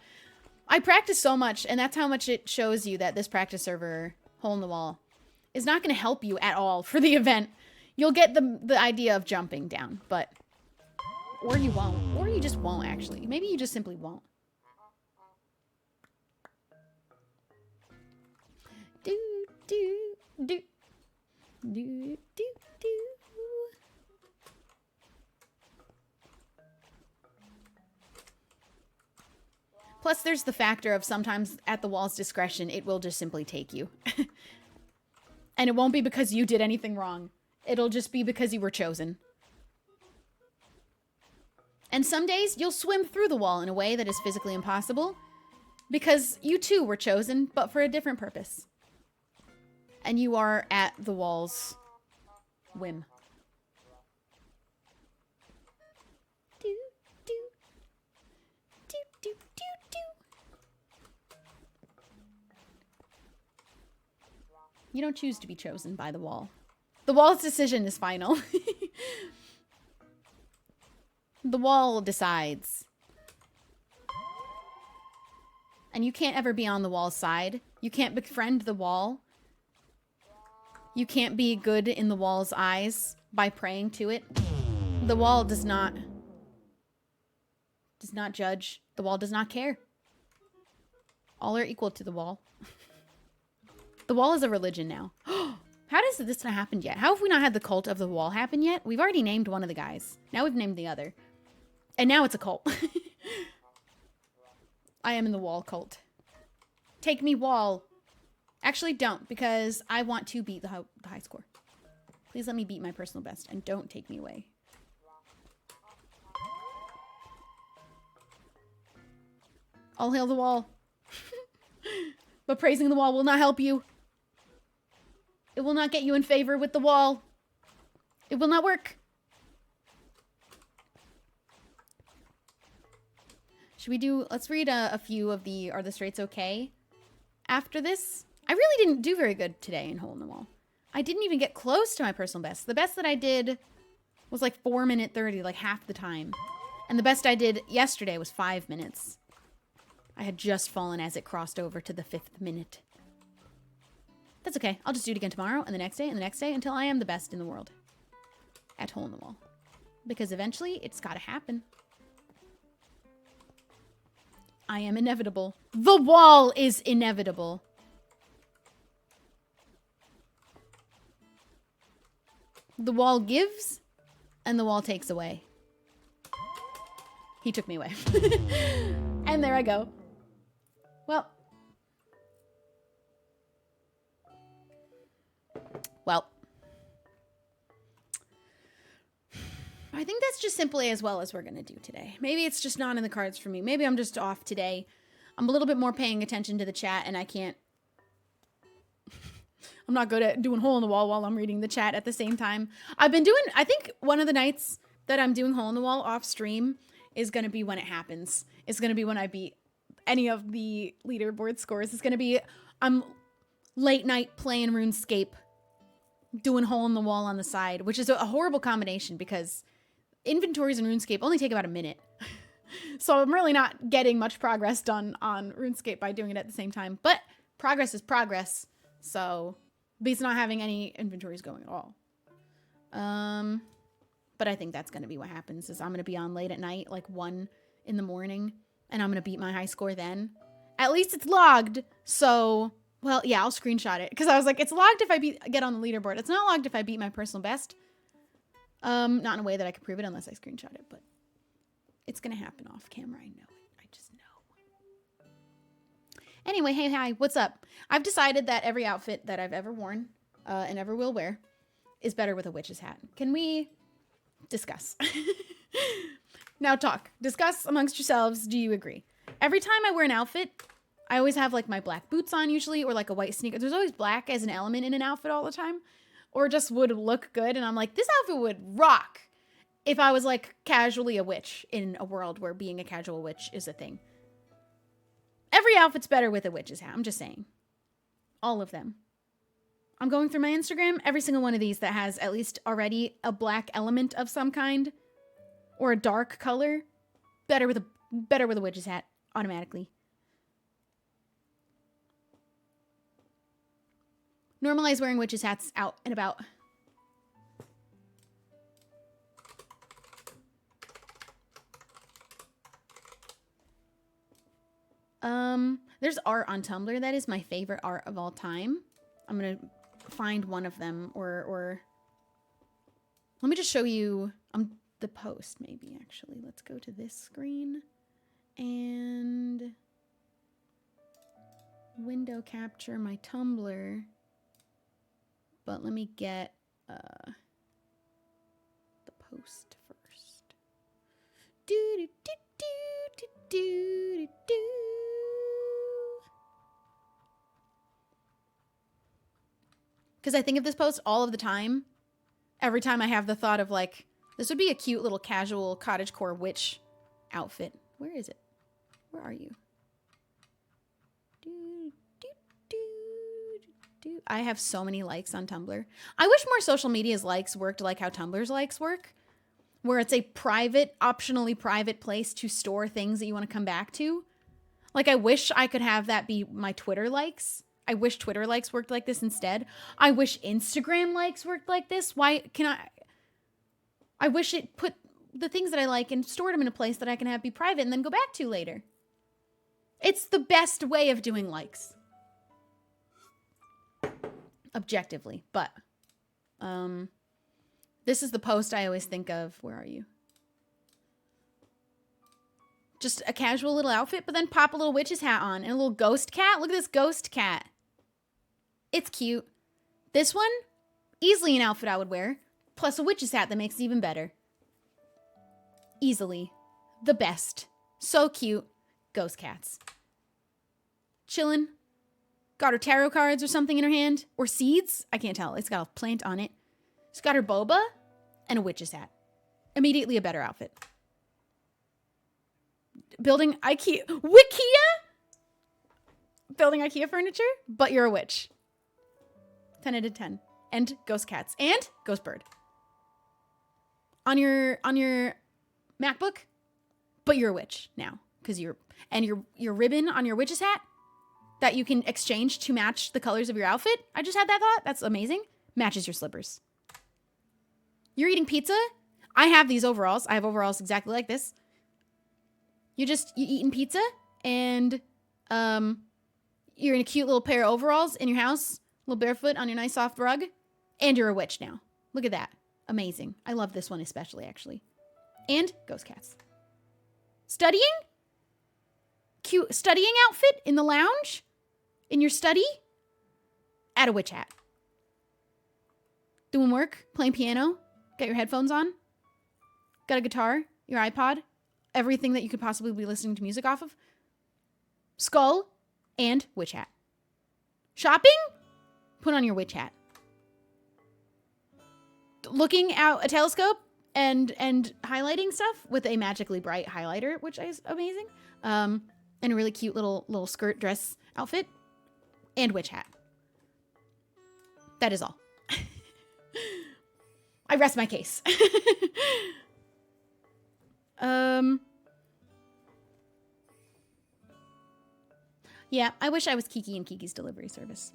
I practiced so much, and that's how much it shows you that this practice server, Hole in the Wall, is not going to help you at all for the event. You'll get the idea of jumping down, but... Or you won't. Or you just won't, actually. Maybe you just simply won't. Do, do, do. Do, do, do. Plus, there's the factor of sometimes at the wall's discretion, it will just simply take you. And it won't be because you did anything wrong. It'll just be because you were chosen. And some days, you'll swim through the wall in a way that is physically impossible because you too were chosen, but for a different purpose. And you are at the wall's whim. Do, do. Do, do, do, do. You don't choose to be chosen by the wall. The wall's decision is final. The wall decides. And you can't ever be on the wall's side. You can't befriend the wall. You can't be good in the wall's eyes by praying to it. The wall does not judge. The wall does not care. All are equal to the wall. The wall is a religion now. How does this not happen yet? How have we not had the cult of the wall happen yet? We've already named one of the guys. Now we've named the other. And now it's a cult. I am in the wall cult. Take me, wall. Actually, don't, because I want to beat the high score. Please let me beat my personal best, and don't take me away. All hail the wall. But praising the wall will not help you. It will not get you in favor with the wall. It will not work. Should we do... Let's read a few of the Are the Straits Okay after this. I really didn't do very good today in Hole in the Wall. I didn't even get close to my personal best. The best that I did was like 4 minute 30, like half the time. And the best I did yesterday was 5 minutes. I had just fallen as it crossed over to the 5th minute. That's okay. I'll just do it again tomorrow and the next day and the next day until I am the best in the world at Hole in the Wall. Because eventually it's got to happen. I am inevitable. The wall is inevitable. The wall gives, and the wall takes away. He took me away. And there I go. Well. I think that's just simply as well as we're going to do today. Maybe it's just not in the cards for me. Maybe I'm just off today. I'm a little bit more paying attention to the chat, and I can't... I'm not good at doing hole in the wall while I'm reading the chat at the same time. I've been doing... I think one of the nights that I'm doing hole in the wall off stream is going to be when it happens. It's going to be when I beat any of the leaderboard scores. It's going to be... I'm late night playing RuneScape, doing hole in the wall on the side, which is a horrible combination because inventories in RuneScape only take about a minute. So I'm really not getting much progress done on RuneScape by doing it at the same time. But progress is progress. So beats not having any inventories going at all. But I think that's going to be what happens is I'm going to be on late at night, like 1 in the morning, and I'm going to beat my high score then. At least it's logged. So, well, yeah, I'll screenshot it. Because I was like, it's logged if I get on the leaderboard. It's not logged if I beat my personal best. Not in a way that I can prove it unless I screenshot it, but it's going to happen off camera. I know it. I just know. Anyway, hey, hi, what's up? I've decided that every outfit that I've ever worn and ever will wear is better with a witch's hat. Can we discuss? Now talk. Discuss amongst yourselves. Do you agree? Every time I wear an outfit, I always have like my black boots on usually, or like a white sneaker. There's always black as an element in an outfit all the time, or just would look good. And I'm like, this outfit would rock if I was like casually a witch in a world where being a casual witch is a thing. Every outfit's better with a witch's hat. I'm just saying. All of them. I'm going through my Instagram. Every single one of these that has at least already a black element of some kind or a dark color, better with a witch's hat automatically. Normalize wearing witch's hats out and about. There's art on Tumblr. That is my favorite art of all time. I'm going to find one of them or let me just show you the post maybe actually. Let's go to this screen and window capture my Tumblr. But let me get the post first. Do do do do do do do. Because I think of this post all of the time. Every time I have the thought of like, this would be a cute little casual cottagecore witch outfit. Where is it? Where are you? I have so many likes on Tumblr. I wish more social media's likes worked like how Tumblr's likes work, where it's a private, optionally private place to store things that you want to come back to. Like, I wish I could have that be my Twitter likes. I wish Twitter likes worked like this instead. I wish Instagram likes worked like this. Why can I wish it put the things that I like and stored them in a place that I can have be private and then go back to later. It's the best way of doing likes. Objectively, but this is the post I always think of. Where are you? Just a casual little outfit, but then pop a little witch's hat on and a little ghost cat. Look at this ghost cat. It's cute. This one, easily an outfit I would wear, plus a witch's hat that makes it even better. Easily the best. So cute. Ghost cats. Chillin'. Got her tarot cards or something in her hand. Or seeds. I can't tell. It's got a plant on it. She's got her boba and a witch's hat. Immediately a better outfit. Building IKEA. Wikia? Building IKEA furniture, but you're a witch. 10 out of 10. And ghost cats. And ghost bird. On your MacBook, but you're a witch now. Because your ribbon on your witch's hat that you can exchange to match the colors of your outfit. I just had that thought. That's amazing. Matches your slippers. You're eating pizza? I have these overalls. I have overalls exactly like this. You eating pizza and you're in a cute little pair of overalls in your house, a little barefoot on your nice soft rug, and you're a witch now. Look at that. Amazing. I love this one especially, actually. And ghost cats. Studying? Cute studying outfit in the lounge? In your study? Add a witch hat. Doing work? Playing piano? Got your headphones on? got a guitar, your iPod, everything that you could possibly be listening to music off of, skull, and witch hat. Shopping? Put on your witch hat. Looking out a telescope and highlighting stuff with a magically bright highlighter, which is amazing. And a really cute little skirt dress outfit and witch hat. That is all. I rest my case. Yeah, I wish I was Kiki and Kiki's delivery service.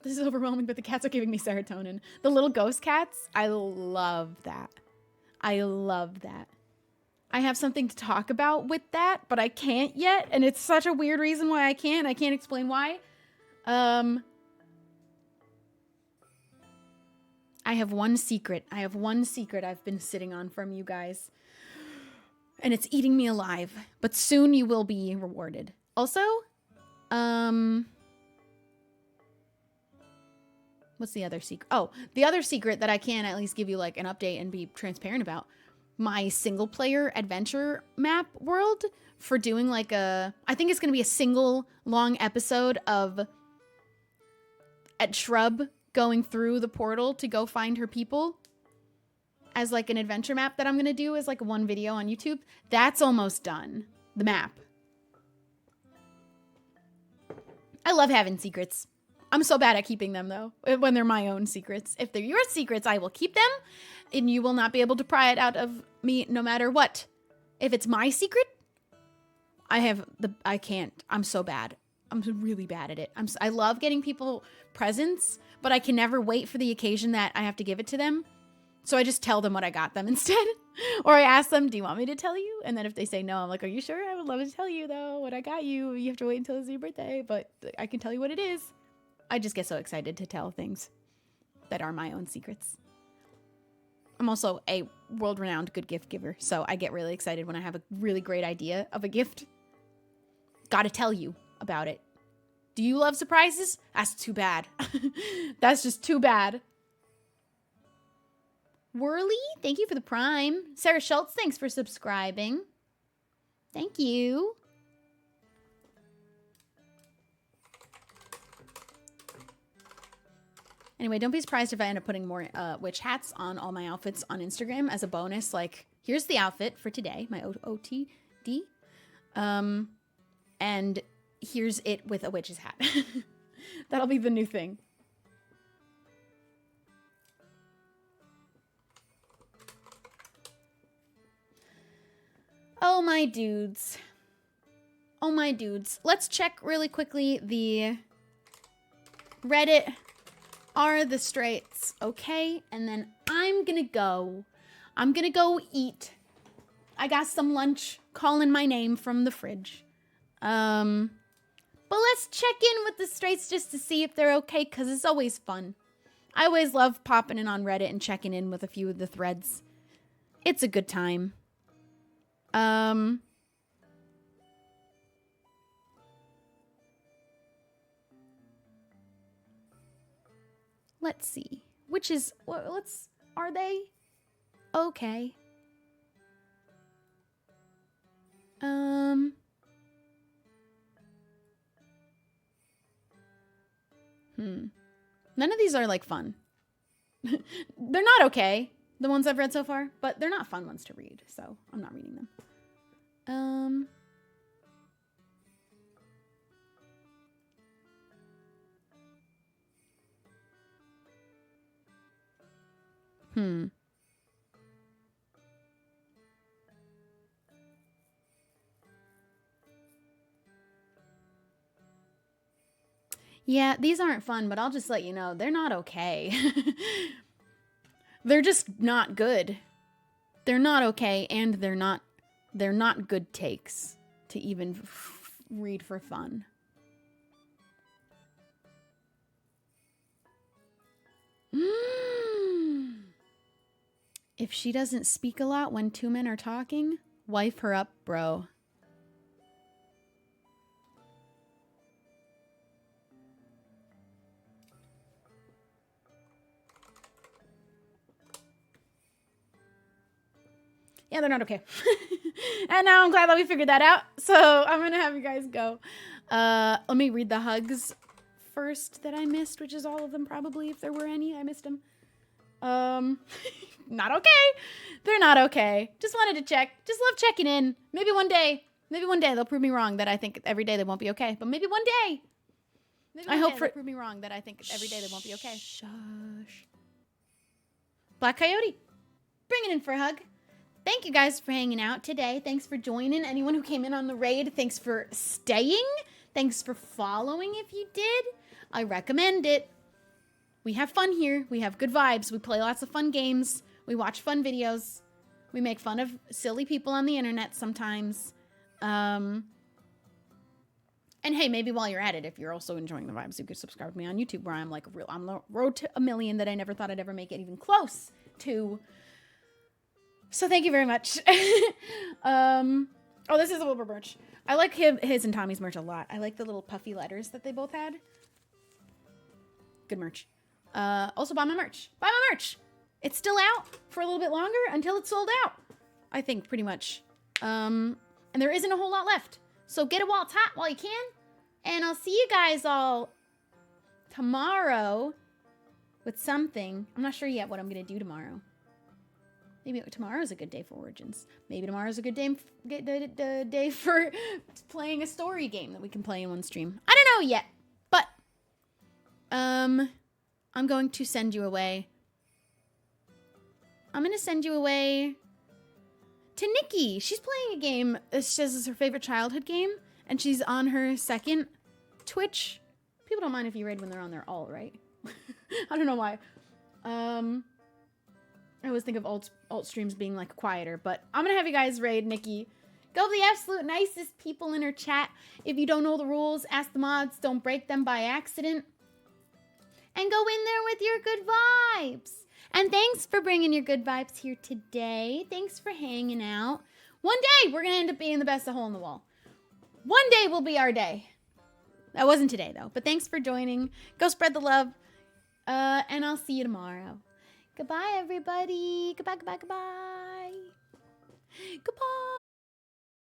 This is overwhelming, but the cats are giving me serotonin. The little ghost cats, I love that. I love that. I have something to talk about with that, but I can't yet, and it's such a weird reason why I can't. I can't explain why. I have one secret. I have one secret I've been sitting on from you guys. And it's eating me alive. But soon you will be rewarded. Also, what's the other secret? Oh, the other secret that I can at least give you like an update and be transparent about. My single player adventure map world for doing like I think it's going to be a single long episode of at Shrub going through the portal to go find her people as like an adventure map that I'm going to do as like one video on YouTube. That's almost done. The map. I love having secrets. I'm so bad at keeping them though, when they're my own secrets. If they're your secrets, I will keep them and you will not be able to pry it out of me no matter what. If it's my secret, I can't. I'm so bad. I'm really bad at it. I love getting people presents, but I can never wait for the occasion that I have to give it to them. So I just tell them what I got them instead. Or I ask them, do you want me to tell you? And then if they say no, I'm like, are you sure? I would love to tell you though what I got you. You have to wait until it's your birthday, but I can tell you what it is. I just get so excited to tell things that are my own secrets. I'm also a world-renowned good gift giver, so I get really excited when I have a really great idea of a gift. Gotta tell you about it. Do you love surprises? That's too bad. That's just too bad. Whirly, thank you for the prime. Sarah Schultz, thanks for subscribing. Thank you. Anyway, don't be surprised if I end up putting more witch hats on all my outfits on Instagram as a bonus. Like, here's the outfit for today, my OTD. And here's it with a witch's hat. That'll be the new thing. Oh, my dudes. Oh, my dudes. Let's check really quickly the Reddit. Are the straights okay? And then I'm gonna go eat. I got some lunch calling my name from the fridge. But let's check in with the straights just to see if they're okay, because it's always fun. I always love popping in on Reddit and checking in with a few of the threads. It's a good time. Let's see. Are they okay? None of these are like fun. They're not okay, the ones I've read so far, but they're not fun ones to read, so I'm not reading them. Yeah, these aren't fun, but I'll just let you know, they're not okay. They're just not good. They're not okay, and they're not good takes to even read for fun. If she doesn't speak a lot when two men are talking, wife her up, bro. Yeah, they're not okay. And now I'm glad that we figured that out. So I'm going to have you guys go. Let me read the hugs first that I missed, which is all of them probably, if there were any. I missed them. Not okay. They're not okay. Just wanted to check. Just love checking in. Maybe one day they'll prove me wrong that I think every day they won't be okay. But maybe one day. I hope for prove me wrong that I think every day they won't be okay. Shush. Black Coyote, bring it in for a hug. Thank you guys for hanging out today. Thanks for joining. Anyone who came in on the raid, thanks for staying. Thanks for following if you did. I recommend it. We have fun here. We have good vibes. We play lots of fun games. We watch fun videos. We make fun of silly people on the internet sometimes. And hey, maybe while you're at it, if you're also enjoying the vibes, you could subscribe to me on YouTube, where I'm like I'm the road to 1 million that I never thought I'd ever make it even close to. So thank you very much. Oh, this is a Wilbur merch. I like his and Tommy's merch a lot. I like the little puffy letters that they both had. Good merch. Also buy my merch. Buy my merch. It's still out for a little bit longer until it's sold out. I think pretty much. And there isn't a whole lot left. So get it while it's hot, while you can. And I'll see you guys all tomorrow with something. I'm not sure yet what I'm going to do tomorrow. Maybe tomorrow's a good day for Origins. Maybe tomorrow's a good day for playing a story game that we can play in one stream. I don't know yet. But I'm going to send you away. I'm going to send you away to Nikki. She's playing a game. She says it's her favorite childhood game, and she's on her second Twitch. People don't mind if you raid when they're on their alt, right? I don't know why. I always think of alt streams being like quieter, but I'm gonna have you guys raid Nikki. Go the absolute nicest people in her chat. If you don't know the rules, ask the mods. Don't break them by accident. And go in there with your good vibes. And thanks for bringing your good vibes here today. Thanks for hanging out. One day, we're going to end up being the best of Hole in the Wall. One day will be our day. That wasn't today, though. But thanks for joining. Go spread the love. And I'll see you tomorrow. Goodbye, everybody. Goodbye, goodbye, goodbye.